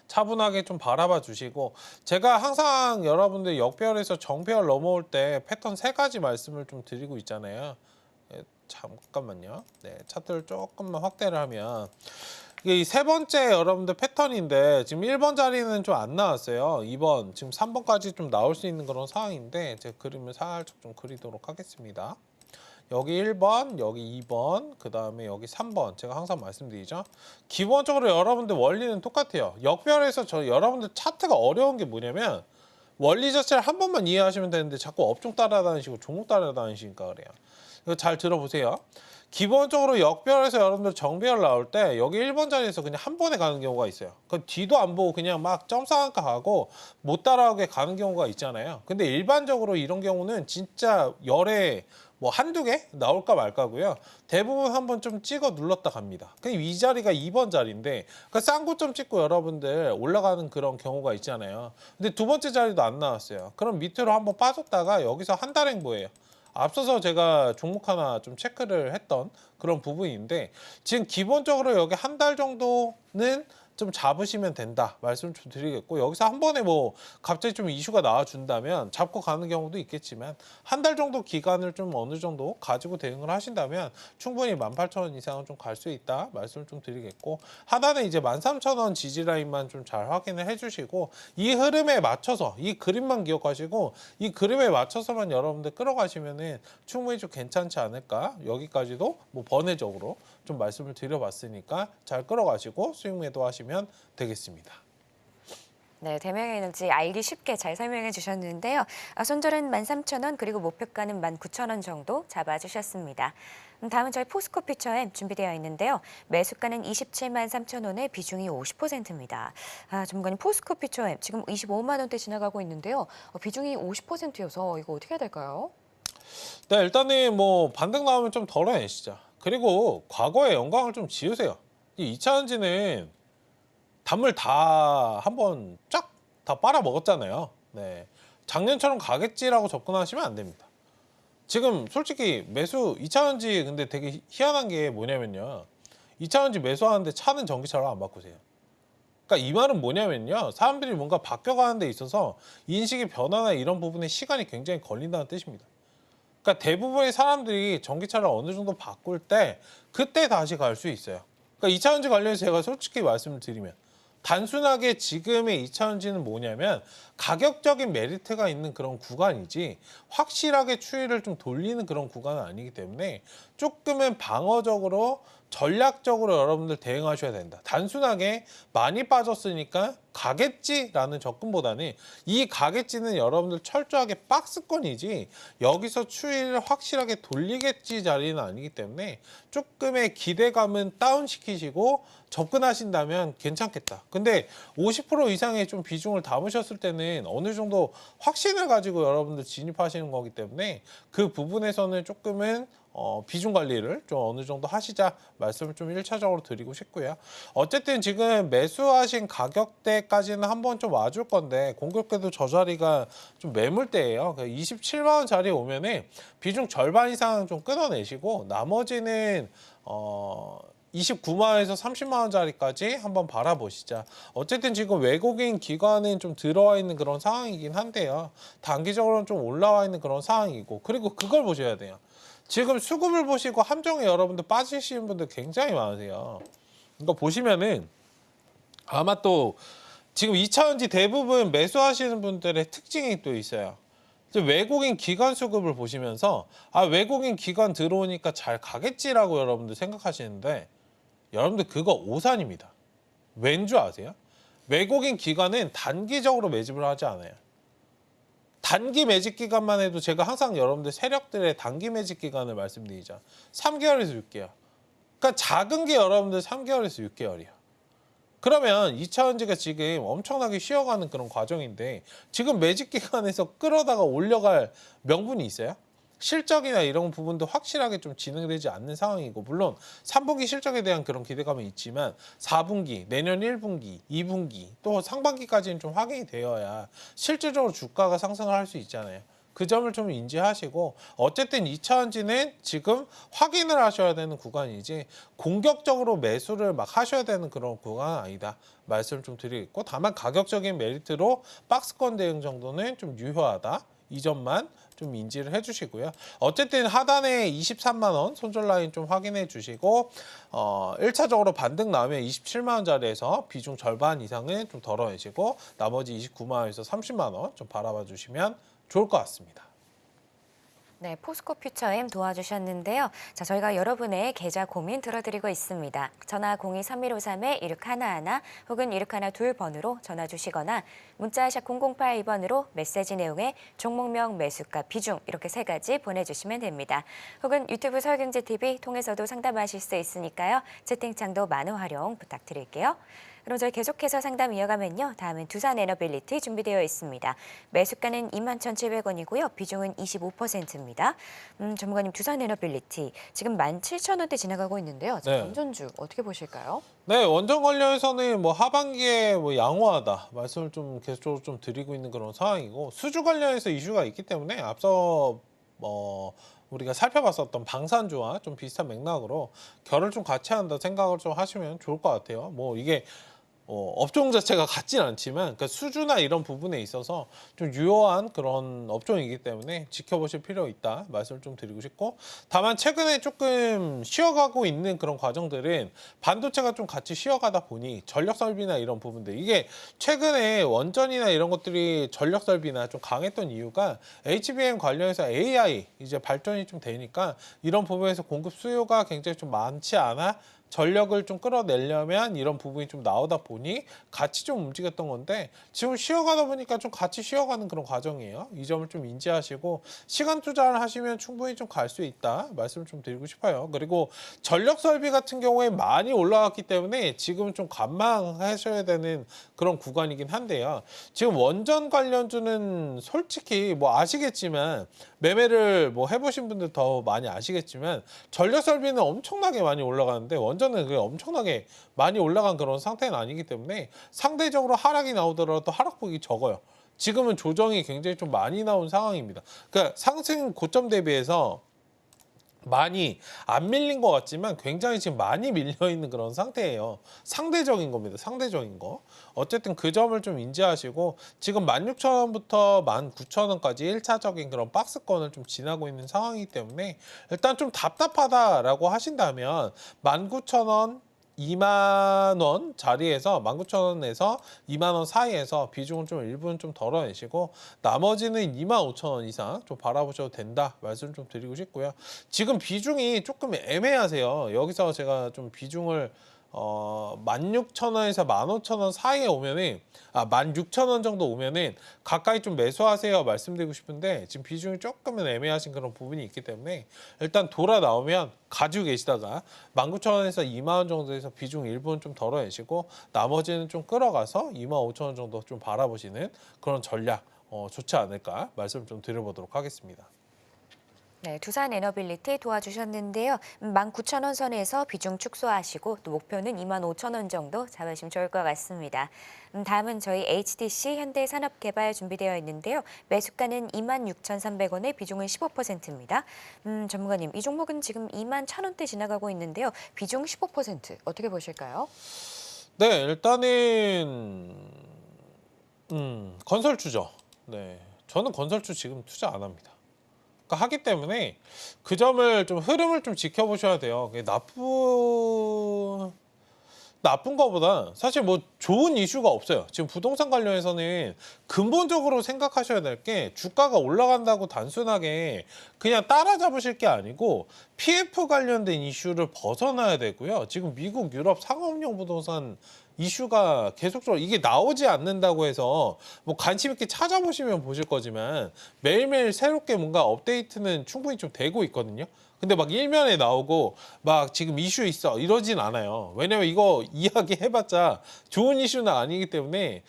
차분하게 좀 바라봐 주시고, 제가 항상 여러분들 역배열에서 정배열 넘어올 때 패턴 3가지 말씀을 좀 드리고 있잖아요. 잠깐만요. 네, 차트를 조금만 확대를 하면 이게 세 번째 여러분들 패턴인데 지금 1번 자리는 좀 안 나왔어요. 2번, 지금 3번까지 좀 나올 수 있는 그런 상황인데 제가 그림을 살짝 좀 그리도록 하겠습니다. 여기 1번, 여기 2번, 그 다음에 여기 3번. 제가 항상 말씀드리죠. 기본적으로 여러분들 원리는 똑같아요. 역별에서 여러분들 차트가 어려운 게 뭐냐면 원리 자체를 한 번만 이해하시면 되는데 자꾸 업종 따라다니시고 종목 따라다니시니까 그래요. 이거 잘 들어보세요. 기본적으로 역별에서 여러분들 정배열 나올 때 여기 1번 자리에서 그냥 한 번에 가는 경우가 있어요. 그 뒤도 안 보고 그냥 막 점상한가 가고 못 따라가게 가는 경우가 있잖아요. 근데 일반적으로 이런 경우는 진짜 열에 뭐 한두 개 나올까 말까고요. 대부분 한번 좀 찍어 눌렀다 갑니다. 그럼 이 자리가 2번 자리인데 그 싼 고점 찍고 여러분들 올라가는 그런 경우가 있잖아요. 근데 두 번째 자리도 안 나왔어요. 그럼 밑으로 한번 빠졌다가 여기서 한 달 행보예요. 앞서서 제가 종목 하나 좀 체크를 했던 그런 부분인데 지금 기본적으로 여기 한 달 정도는 좀 잡으시면 된다 말씀 좀 드리겠고, 여기서 한 번에 뭐 갑자기 좀 이슈가 나와준다면 잡고 가는 경우도 있겠지만 한 달 정도 기간을 좀 어느 정도 가지고 대응을 하신다면 충분히 18,000원 이상은 좀 갈 수 있다 말씀 좀 드리겠고, 하단에 이제 13,000원 지지 라인만 좀 잘 확인을 해주시고, 이 흐름에 맞춰서 이 그림만 기억하시고 이 그림에 맞춰서만 여러분들 끌어가시면은 충분히 좀 괜찮지 않을까. 여기까지도 뭐 번외적으로 좀 말씀을 드려봤으니까 잘 끌어가시고 수익 매도하시면 되겠습니다. 네, 대명에너지 알기 쉽게 잘 설명해 주셨는데요. 손절은 13,000원 그리고 목표가는 19,000원 정도 잡아주셨습니다. 다음은 저희 포스코 퓨처엠 준비되어 있는데요. 매수가는 273만 3천원에 비중이 50%입니다. 전문가님, 포스코 퓨처엠 지금 25만 원대 지나가고 있는데요. 비중이 50%여서 이거 어떻게 해야 될까요? 네, 일단은 뭐 반등 나오면 좀 덜어내시죠. 그리고 과거의 영광을 좀 지우세요. 이 2차전지는 단물 다 한번 쫙 다 빨아 먹었잖아요. 네, 작년처럼 가겠지라고 접근하시면 안 됩니다. 지금 솔직히 매수 2차전지 근데 되게 희한한 게 뭐냐면요. 2차전지 매수하는데 차는 전기차로 안 바꾸세요. 그러니까 이 말은 뭐냐면요. 사람들이 뭔가 바뀌어가는 데 있어서 인식의 변화나 이런 부분에 시간이 굉장히 걸린다는 뜻입니다. 그러니까 대부분의 사람들이 전기차를 어느 정도 바꿀 때 그때 다시 갈 수 있어요. 그러니까 2차전지 관련해서 제가 솔직히 말씀을 드리면 단순하게 지금의 2차전지는 뭐냐면 가격적인 메리트가 있는 그런 구간이지 확실하게 추이를 좀 돌리는 그런 구간은 아니기 때문에 조금은 방어적으로 전략적으로 여러분들 대응하셔야 된다. 단순하게 많이 빠졌으니까 가겠지라는 접근보다는 이 가겠지는 여러분들 철저하게 박스권이지 여기서 추이를 확실하게 돌리겠지 자리는 아니기 때문에 조금의 기대감은 다운시키시고 접근하신다면 괜찮겠다. 근데 50% 이상의 좀 비중을 담으셨을 때는 어느 정도 확신을 가지고 여러분들 진입하시는 거기 때문에 그 부분에서는 조금은 비중 관리를 좀 어느 정도 하시자 말씀을 좀 1차적으로 드리고 싶고요. 어쨌든 지금 매수하신 가격대까지는 한번 좀 와줄 건데 공교롭게도 저 자리가 좀 매물대예요. 27만 원 자리에 오면은 비중 절반 이상 좀 끊어내시고 나머지는 29만 원에서 30만 원짜리까지 한번 바라보시자. 어쨌든 지금 외국인 기관은 좀 들어와 있는 그런 상황이긴 한데요. 단기적으로는 좀 올라와 있는 그런 상황이고, 그리고 그걸 보셔야 돼요. 지금 수급을 보시고 함정에 여러분들 빠지시는 분들 굉장히 많으세요. 이거 보시면은 아마 또 지금 2차전지 대부분 매수하시는 분들의 특징이 또 있어요. 외국인 기관 수급을 보시면서 외국인 기관 들어오니까 잘 가겠지라고 여러분들 생각하시는데, 여러분들 그거 오산입니다. 왠 줄 아세요? 외국인 기관은 단기적으로 매집을 하지 않아요. 단기 매집 기간만 해도 제가 항상 여러분들 세력들의 단기 매집 기간을 말씀드리죠. 3개월에서 6개월. 그러니까 작은 게 여러분들 3개월에서 6개월이에요. 그러면 2차전지가 지금 엄청나게 쉬어가는 그런 과정인데, 지금 매집 기간에서 끌어다가 올려갈 명분이 있어요? 실적이나 이런 부분도 확실하게 좀 진행되지 않는 상황이고, 물론 3분기 실적에 대한 그런 기대감은 있지만 4분기, 내년 1분기, 2분기, 또 상반기까지는 좀 확인이 되어야 실질적으로 주가가 상승을 할 수 있잖아요. 그 점을 좀 인지하시고, 어쨌든 2차전지는 지금 확인을 하셔야 되는 구간이지 공격적으로 매수를 막 하셔야 되는 그런 구간은 아니다 말씀을 좀 드리겠고, 다만 가격적인 메리트로 박스권 대응 정도는 좀 유효하다, 이 점만 좀 인지를 해주시고요. 어쨌든 하단에 23만 원 손절 라인 좀 확인해 주시고, 1차적으로 반등 나오면 27만 원짜리에서 비중 절반 이상은 좀 덜어내시고, 나머지 29만 원에서 30만 원 좀 바라봐 주시면 좋을 것 같습니다. 네, 포스코 퓨처엠 도와주셨는데요. 자, 저희가 여러분의 계좌 고민 들어드리고 있습니다. 전화 02-3153-1611 혹은 1612번으로 전화 주시거나 문자 샵 0082번으로 메시지 내용에 종목명, 매수가, 비중 이렇게 3가지 보내주시면 됩니다. 혹은 유튜브 서울경제TV 통해서도 상담하실 수 있으니까요. 채팅창도 많은 활용 부탁드릴게요. 그럼 저희 계속해서 상담 이어가면요. 다음은 두산에너빌리티 준비되어 있습니다. 매수가는 21,700원이고요. 비중은 25%입니다. 전문가님, 두산에너빌리티 지금 17,000원대 지나가고 있는데요. 네. 원전주 어떻게 보실까요? 네, 원전 관련해서는 뭐 하반기에 뭐 양호하다 말씀을 좀 계속적으로 좀 드리고 있는 그런 상황이고, 수주 관련해서 이슈가 있기 때문에 앞서 우리가 살펴봤었던 방산주와 좀 비슷한 맥락으로 결을 좀 같이 한다 생각을 좀 하시면 좋을 것 같아요. 뭐 이게 업종 자체가 같진 않지만, 그러니까 수주나 이런 부분에 있어서 좀 유효한 그런 업종이기 때문에 지켜보실 필요 있다 말씀을 좀 드리고 싶고, 다만 최근에 조금 쉬어가고 있는 그런 과정들은 반도체가 좀 같이 쉬어가다 보니 전력 설비나 이런 부분들, 이게 최근에 원전이나 이런 것들이 전력 설비나 좀 강했던 이유가 HBM 관련해서 AI 이제 발전이 좀 되니까 이런 부분에서 공급 수요가 굉장히 좀 많지 않아 전력을 좀 끌어내려면 이런 부분이 좀 나오다 보니 같이 좀 움직였던 건데, 지금 쉬어가다 보니까 좀 같이 쉬어가는 그런 과정이에요. 이 점을 좀 인지하시고 시간 투자를 하시면 충분히 좀 갈 수 있다 말씀을 좀 드리고 싶어요. 그리고 전력 설비 같은 경우에 많이 올라왔기 때문에 지금은 좀 관망하셔야 되는 그런 구간이긴 한데요. 지금 원전 관련주는 솔직히 뭐 아시겠지만, 매매를 뭐 해보신 분들 더 많이 아시겠지만, 전력 설비는 엄청나게 많이 올라가는데 원전은 그게 엄청나게 많이 올라간 그런 상태는 아니기 때문에 상대적으로 하락이 나오더라도 하락폭이 적어요. 지금은 조정이 굉장히 좀 많이 나온 상황입니다. 그러니까 상승 고점 대비해서 많이 안 밀린 것 같지만 굉장히 지금 많이 밀려 있는 그런 상태예요. 상대적인 겁니다. 상대적인 거. 어쨌든 그 점을 좀 인지하시고, 지금 16,000원부터 19,000원까지 1차적인 그런 박스권을 좀 지나고 있는 상황이기 때문에 일단 좀 답답하다라고 하신다면 19,000원 2만 원 자리에서 19,000원에서 2만 원 사이에서 비중을 좀 일부는 좀 덜어내시고, 나머지는 25,000원 이상 좀 바라보셔도 된다 말씀 좀 드리고 싶고요. 지금 비중이 조금 애매하세요. 여기서 제가 좀 비중을 16,000원에서 15,000원 사이에 오면은 16,000원 정도 오면은 가까이 좀 매수하세요 말씀드리고 싶은데, 지금 비중이 조금은 애매하신 그런 부분이 있기 때문에 일단 돌아 나오면 가지고 계시다가 19,000원에서 2만 원 정도에서 비중 일부는 좀 덜어내시고, 나머지는 좀 끌어가서 25,000원 정도 좀 바라보시는 그런 전략 좋지 않을까 말씀 좀 드려보도록 하겠습니다. 네, 두산 에너빌리티 도와주셨는데요. 19,000원 선에서 비중 축소하시고 또 목표는 25,000원 정도 잡으시면 좋을 것 같습니다. 다음은 저희 HDC 현대산업개발 준비되어 있는데요. 매수가는 26,300원에 비중은 15%입니다. 전문가님, 이 종목은 지금 21,000원대 지나가고 있는데요. 비중 15% 어떻게 보실까요? 네, 일단은 건설주죠. 네, 저는 건설주 지금 투자 안 합니다. 그러니까 하기 때문에 그 점을 좀 흐름을 좀 지켜보셔야 돼요. 그게 나쁜 거보다 사실 뭐 좋은 이슈가 없어요. 지금 부동산 관련해서는 근본적으로 생각하셔야 될 게 주가가 올라간다고 단순하게 그냥 따라잡으실 게 아니고 PF 관련된 이슈를 벗어나야 되고요. 지금 미국, 유럽 상업용 부동산 이슈가 계속적으로 이게 나오지 않는다고 해서 뭐 관심 있게 찾아보시면 보실 거지만 매일매일 새롭게 뭔가 업데이트는 충분히 좀 되고 있거든요. 근데 막 일면에 나오고 막 지금 이슈 있어 이러진 않아요. 왜냐면 이거 이야기 해봤자 좋은 이슈는 아니기 때문에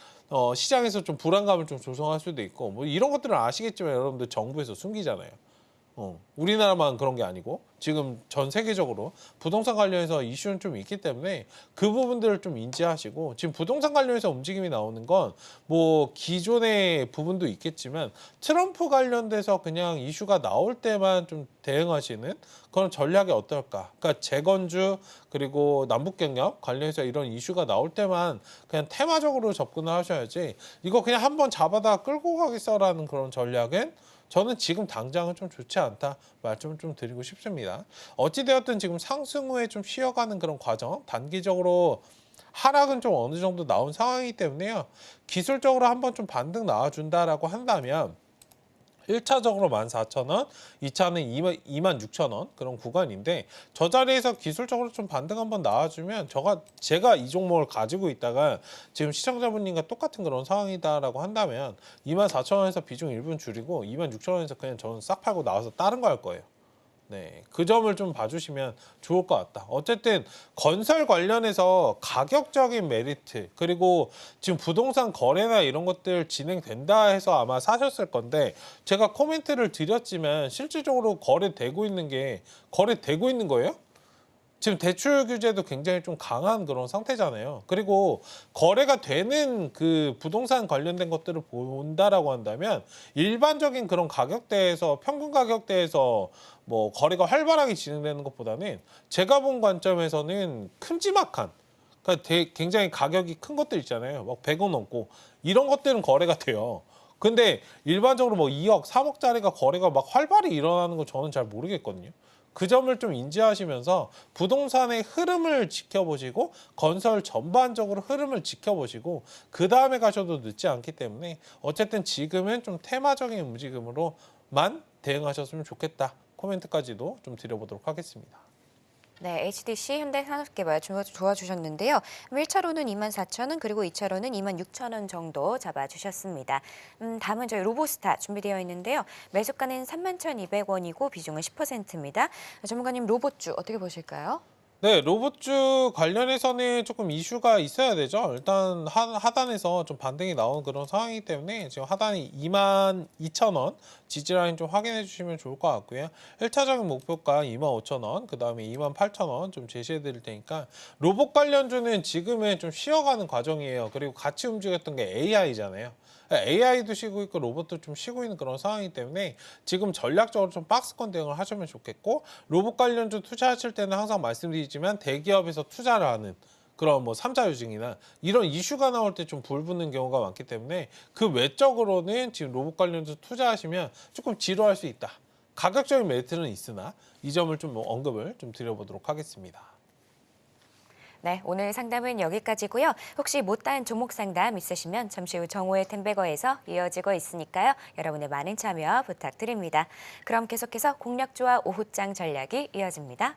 시장에서 좀 불안감을 좀 조성할 수도 있고 뭐 이런 것들은 아시겠지만 여러분들 정부에서 숨기잖아요. 우리나라만 그런 게 아니고 지금 전 세계적으로 부동산 관련해서 이슈는 좀 있기 때문에 그 부분들을 좀 인지하시고 지금 부동산 관련해서 움직임이 나오는 건 뭐 기존의 부분도 있겠지만 트럼프 관련돼서 그냥 이슈가 나올 때만 좀 대응하시는 그런 전략이 어떨까. 그러니까 재건주 그리고 남북 경협 관련해서 이런 이슈가 나올 때만 그냥 테마적으로 접근을 하셔야지 이거 그냥 한번 잡아다 끌고 가겠어라는 그런 전략은 저는 지금 당장은 좀 좋지 않다 말씀을 좀 드리고 싶습니다. 어찌되었든 지금 상승 후에 좀 쉬어가는 그런 과정, 단기적으로 하락은 좀 어느 정도 나온 상황이기 때문에요. 기술적으로 한번 좀 반등 나와준다라고 한다면 1차적으로 14,000원, 2차는 26,000원 그런 구간인데 저 자리에서 기술적으로 좀 반등 한번 나와주면 제가 이 종목을 가지고 있다가 지금 시청자분님과 똑같은 그런 상황이다라고 한다면 24,000원에서 비중 일부는 줄이고 26,000원에서 그냥 저는 싹 팔고 나와서 다른 거 할 거예요. 네, 그 점을 좀 봐주시면 좋을 것 같다. 어쨌든 건설 관련해서 가격적인 메리트 그리고 지금 부동산 거래나 이런 것들 진행된다 해서 아마 사셨을 건데 제가 코멘트를 드렸지만 실질적으로 거래되고 있는 거예요? 지금 대출 규제도 굉장히 좀 강한 그런 상태잖아요. 그리고 거래가 되는 그 부동산 관련된 것들을 본다라고 한다면 일반적인 그런 가격대에서 평균 가격대에서 뭐 거래가 활발하게 진행되는 것보다는 제가 본 관점에서는 큼지막한 그러니까 굉장히 가격이 큰 것들 있잖아요. 막 100원 넘고 이런 것들은 거래가 돼요. 근데 일반적으로 뭐 2억, 3억짜리가 거래가 막 활발히 일어나는 거 저는 잘 모르겠거든요. 그 점을 좀 인지하시면서 부동산의 흐름을 지켜보시고 건설 전반적으로 흐름을 지켜보시고 그 다음에 가셔도 늦지 않기 때문에 어쨌든 지금은 좀 테마적인 움직임으로만 대응하셨으면 좋겠다. 코멘트까지도 좀 드려보도록 하겠습니다. 네, HDC 현대산업개발 도와주셨는데요. 1차로는 24,000원 그리고 2차로는 26,000원 정도 잡아주셨습니다. 다음은 저희 로보스타 준비되어 있는데요. 매수가는 31,200원이고 비중은 10%입니다. 전문가님 로봇주 어떻게 보실까요? 네, 로봇주 관련해서는 조금 이슈가 있어야 되죠. 일단 하단에서 좀 반등이 나온 그런 상황이기 때문에 지금 하단이 22,000원 지지라인 좀 확인해 주시면 좋을 것 같고요. 1차적인 목표가 25,000원, 그 다음에 28,000원 좀 제시해 드릴 테니까 로봇 관련주는 지금은 좀 쉬어가는 과정이에요. 그리고 같이 움직였던 게 AI잖아요. AI도 쉬고 있고 로봇도 좀 쉬고 있는 그런 상황이기 때문에 지금 전략적으로 좀 박스권 대응을 하시면 좋겠고 로봇 관련주 투자하실 때는 항상 말씀드리지만 대기업에서 투자를 하는 그런 뭐 3자 유증이나 이런 이슈가 나올 때 좀 불붙는 경우가 많기 때문에 그 외적으로는 지금 로봇 관련주 투자하시면 조금 지루할 수 있다. 가격적인 메리트는 있으나 이 점을 좀 언급을 좀 드려보도록 하겠습니다. 네, 오늘 상담은 여기까지고요. 혹시 못다한 종목 상담 있으시면 잠시 후 정오의 템베거에서 이어지고 있으니까요. 여러분의 많은 참여 부탁드립니다. 그럼 계속해서 공략주와 오후장 전략이 이어집니다.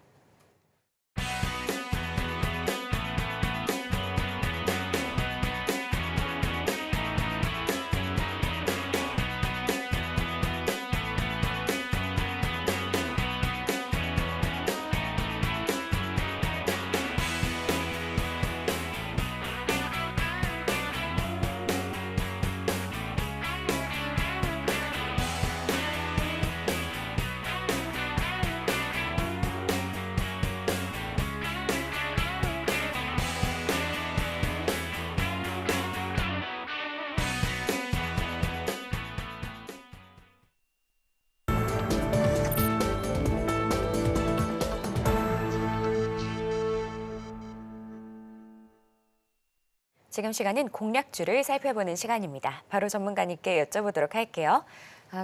지금 시간은 공략주를 살펴보는 시간입니다. 바로 전문가님께 여쭤보도록 할게요.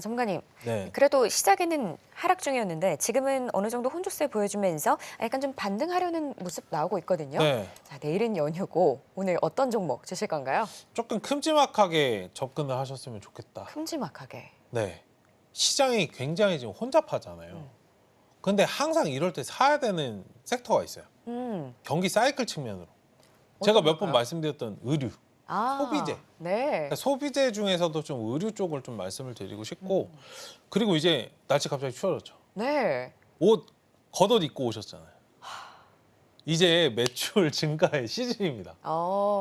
전문가님, 네. 그래도 시작에는 하락 중이었는데 지금은 어느 정도 혼조세 보여주면서 약간 좀 반등하려는 모습 나오고 있거든요. 네. 자, 내일은 연휴고 오늘 어떤 종목 주실 건가요? 조금 큼지막하게 접근을 하셨으면 좋겠다. 큼지막하게. 네. 시장이 굉장히 지금 혼잡하잖아요. 근데 항상 이럴 때 사야 되는 섹터가 있어요. 경기 사이클 측면으로. 제가 몇 번 건가요? 말씀드렸던 의류, 소비재. 네. 그러니까 소비재 중에서도 좀 의류 쪽을 좀 말씀을 드리고 싶고, 그리고 이제 날씨 갑자기 추워졌죠. 네. 옷 겉옷 입고 오셨잖아요. 이제 매출 증가의 시즌입니다.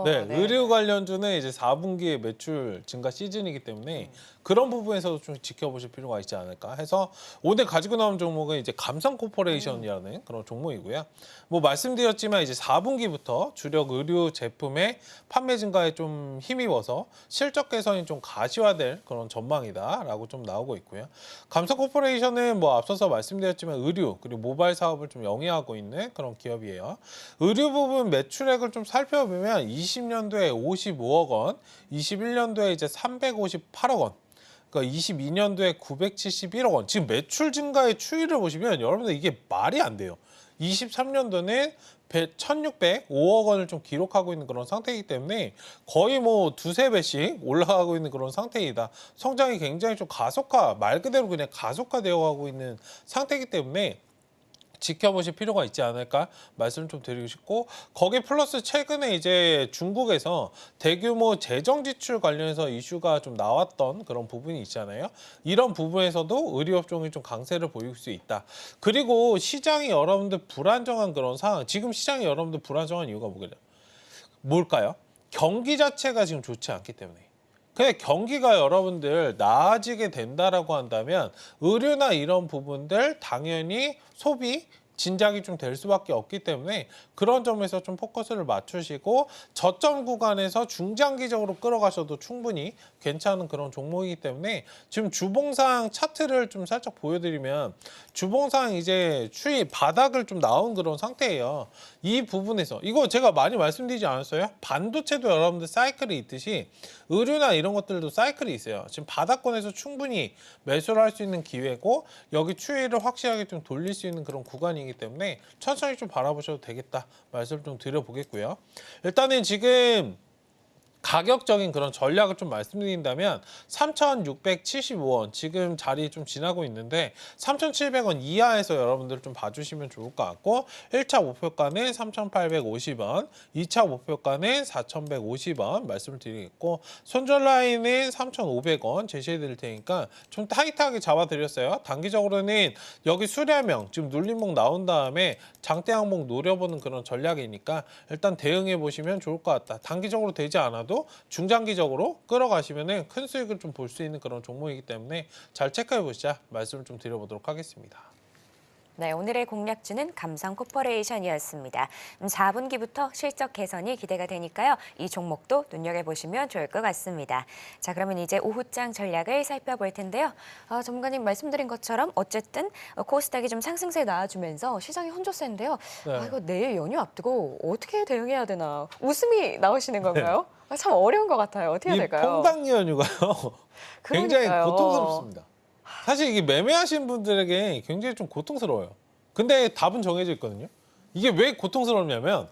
네, 네. 의류 관련주는 이제 4분기에 매출 증가 시즌이기 때문에 그런 부분에서도 좀 지켜보실 필요가 있지 않을까 해서 오늘 가지고 나온 종목은 이제 감성 코퍼레이션이라는 그런 종목이고요. 뭐 말씀드렸지만 이제 4분기부터 주력 의류 제품의 판매 증가에 좀 힘입어서 실적 개선이 좀 가시화될 그런 전망이다라고 좀 나오고 있고요. 감성 코퍼레이션은 뭐 앞서서 말씀드렸지만 의류 그리고 모바일 사업을 좀 영위하고 있는 그런 기업이에요. 의류 부분 매출액을 좀 살펴보면 20년도에 55억 원, 21년도에 이제 358억 원, 그러니까 22년도에 971억 원. 지금 매출 증가의 추이를 보시면 여러분들 이게 말이 안 돼요. 23년도는 1,605억 원을 좀 기록하고 있는 그런 상태이기 때문에 거의 뭐 두세 배씩 올라가고 있는 그런 상태이다. 성장이 굉장히 좀 말 그대로 그냥 가속화되어 가고 있는 상태이기 때문에 지켜보실 필요가 있지 않을까 말씀 좀 드리고 싶고, 거기 플러스 최근에 이제 중국에서 대규모 재정 지출 관련해서 이슈가 좀 나왔던 그런 부분이 있잖아요. 이런 부분에서도 의류업종이 좀 강세를 보일 수 있다. 그리고 시장이 여러분들 불안정한 그런 상황, 지금 시장이 여러분들 불안정한 이유가 뭘까요? 경기 자체가 지금 좋지 않기 때문에. 근데 경기가 여러분들 나아지게 된다라고 한다면 의류나 이런 부분들 당연히 소비 진작이 좀 될 수밖에 없기 때문에 그런 점에서 좀 포커스를 맞추시고 저점 구간에서 중장기적으로 끌어가셔도 충분히 괜찮은 그런 종목이기 때문에 지금 주봉상 차트를 좀 살짝 보여드리면 주봉상 이제 추이 바닥을 좀 나온 그런 상태예요. 이 부분에서 이거 제가 많이 말씀드리지 않았어요? 반도체도 여러분들 사이클이 있듯이 의류나 이런 것들도 사이클이 있어요. 지금 바닥권에서 충분히 매수를 할 수 있는 기회고 여기 추이를 확실하게 좀 돌릴 수 있는 그런 구간이기 때문에 천천히 좀 바라보셔도 되겠다 말씀을 좀 드려보겠고요. 일단은 지금 가격적인 그런 전략을 좀 말씀드린다면 3,675원 지금 자리 좀 지나고 있는데 3,700원 이하에서 여러분들 좀 봐주시면 좋을 것 같고 1차 목표가는 3,850원, 2차 목표가는 4,150원 말씀을 드리겠고 손절 라인은 3,500원 제시해 드릴 테니까 좀 타이트하게 잡아드렸어요. 단기적으로는 여기 수렴형 지금 눌림목 나온 다음에 장대 항목 노려보는 그런 전략이니까 일단 대응해 보시면 좋을 것 같다. 단기적으로 되지 않아도 중장기적으로 끌어가시면 큰 수익을 좀 볼 수 있는 그런 종목이기 때문에 잘 체크해 보시자 말씀을 좀 드려보도록 하겠습니다. 네, 오늘의 공략주는 감성 코퍼레이션이었습니다. 4분기부터 실적 개선이 기대가 되니까요. 이 종목도 눈여겨보시면 좋을 것 같습니다. 자, 그러면 이제 오후장 전략을 살펴볼 텐데요. 전문가님 말씀드린 것처럼 어쨌든 코스닥이 좀 상승세 나와주면서 시장이 혼조세인데요. 네. 이거 내일 연휴 앞두고 어떻게 대응해야 되나 웃음이 나오시는 건가요? 참 어려운 것 같아요. 어떻게 해야 이 될까요? 퐁당 연휴가요 굉장히 그러니까요. 고통스럽습니다. 사실 이게 매매하시는 분들에게 굉장히 좀 고통스러워요. 근데 답은 정해져 있거든요. 이게 왜 고통스럽냐면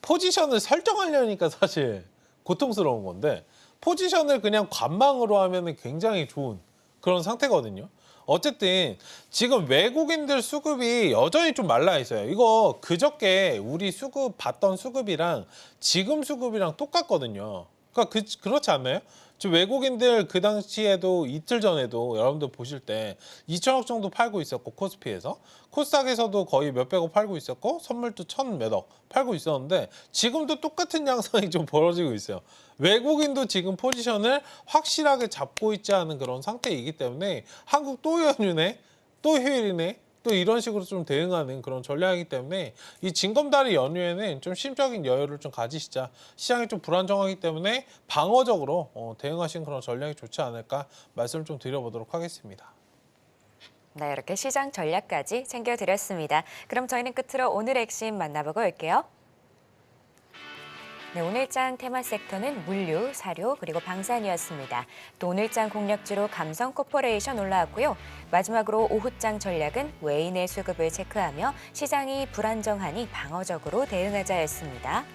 포지션을 설정하려니까 사실 고통스러운 건데 포지션을 그냥 관망으로 하면 굉장히 좋은 그런 상태거든요. 어쨌든 지금 외국인들 수급이 여전히 좀 말라 있어요. 이거 그저께 우리 수급 받던 수급이랑 지금 수급이랑 똑같거든요. 그러니까 그렇지 않나요? 지금 외국인들 그 당시에도 이틀 전에도 여러분들 보실 때 2천억 정도 팔고 있었고 코스피에서 코스닥에서도 거의 몇백억 팔고 있었고 선물도 1,000몇억 팔고 있었는데 지금도 똑같은 양상이 좀 벌어지고 있어요. 외국인도 지금 포지션을 확실하게 잡고 있지 않은 그런 상태이기 때문에 한국 또 연휴네, 또 휴일이네, 또 이런 식으로 좀 대응하는 그런 전략이기 때문에 이 징검다리 연휴에는 좀 심적인 여유를 좀 가지시자. 시장이 좀 불안정하기 때문에 방어적으로 대응하시는 그런 전략이 좋지 않을까 말씀을 좀 드려보도록 하겠습니다. 네, 이렇게 시장 전략까지 챙겨드렸습니다. 그럼 저희는 끝으로 오늘의 핵심 만나보고 올게요. 네, 오늘장 테마 섹터는 물류, 사료, 그리고 방산이었습니다. 또 오늘장 공략지로 감성 코퍼레이션 올라왔고요. 마지막으로 오후장 전략은 외인의 수급을 체크하며 시장이 불안정하니 방어적으로 대응하자였습니다.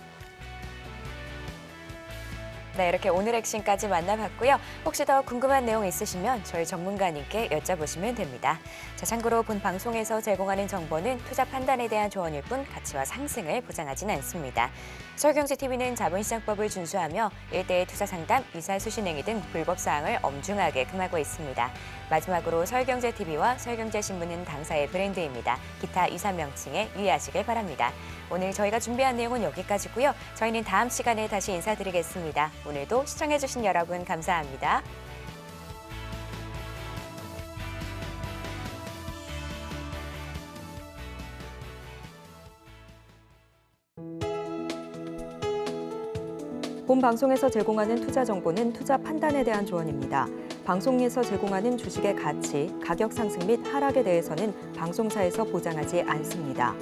네, 이렇게 오늘 액션까지 만나봤고요. 혹시 더 궁금한 내용 있으시면 저희 전문가님께 여쭤보시면 됩니다. 자, 참고로 본 방송에서 제공하는 정보는 투자 판단에 대한 조언일 뿐 가치와 상승을 보장하지는 않습니다. 서울경제TV는 자본시장법을 준수하며 일대일 투자 상담, 이사 수신 행위 등 불법 사항을 엄중하게 금하고 있습니다. 마지막으로 서울경제TV와 서울경제신문은 당사의 브랜드입니다. 기타 이사 명칭에 유의하시길 바랍니다. 오늘 저희가 준비한 내용은 여기까지고요. 저희는 다음 시간에 다시 인사드리겠습니다. 오늘도 시청해주신 여러분 감사합니다. 본 방송에서 제공하는 투자 정보는 투자 판단에 대한 조언입니다. 방송에서 제공하는 주식의 가치, 가격 상승 및 하락에 대해서는 방송사에서 보장하지 않습니다.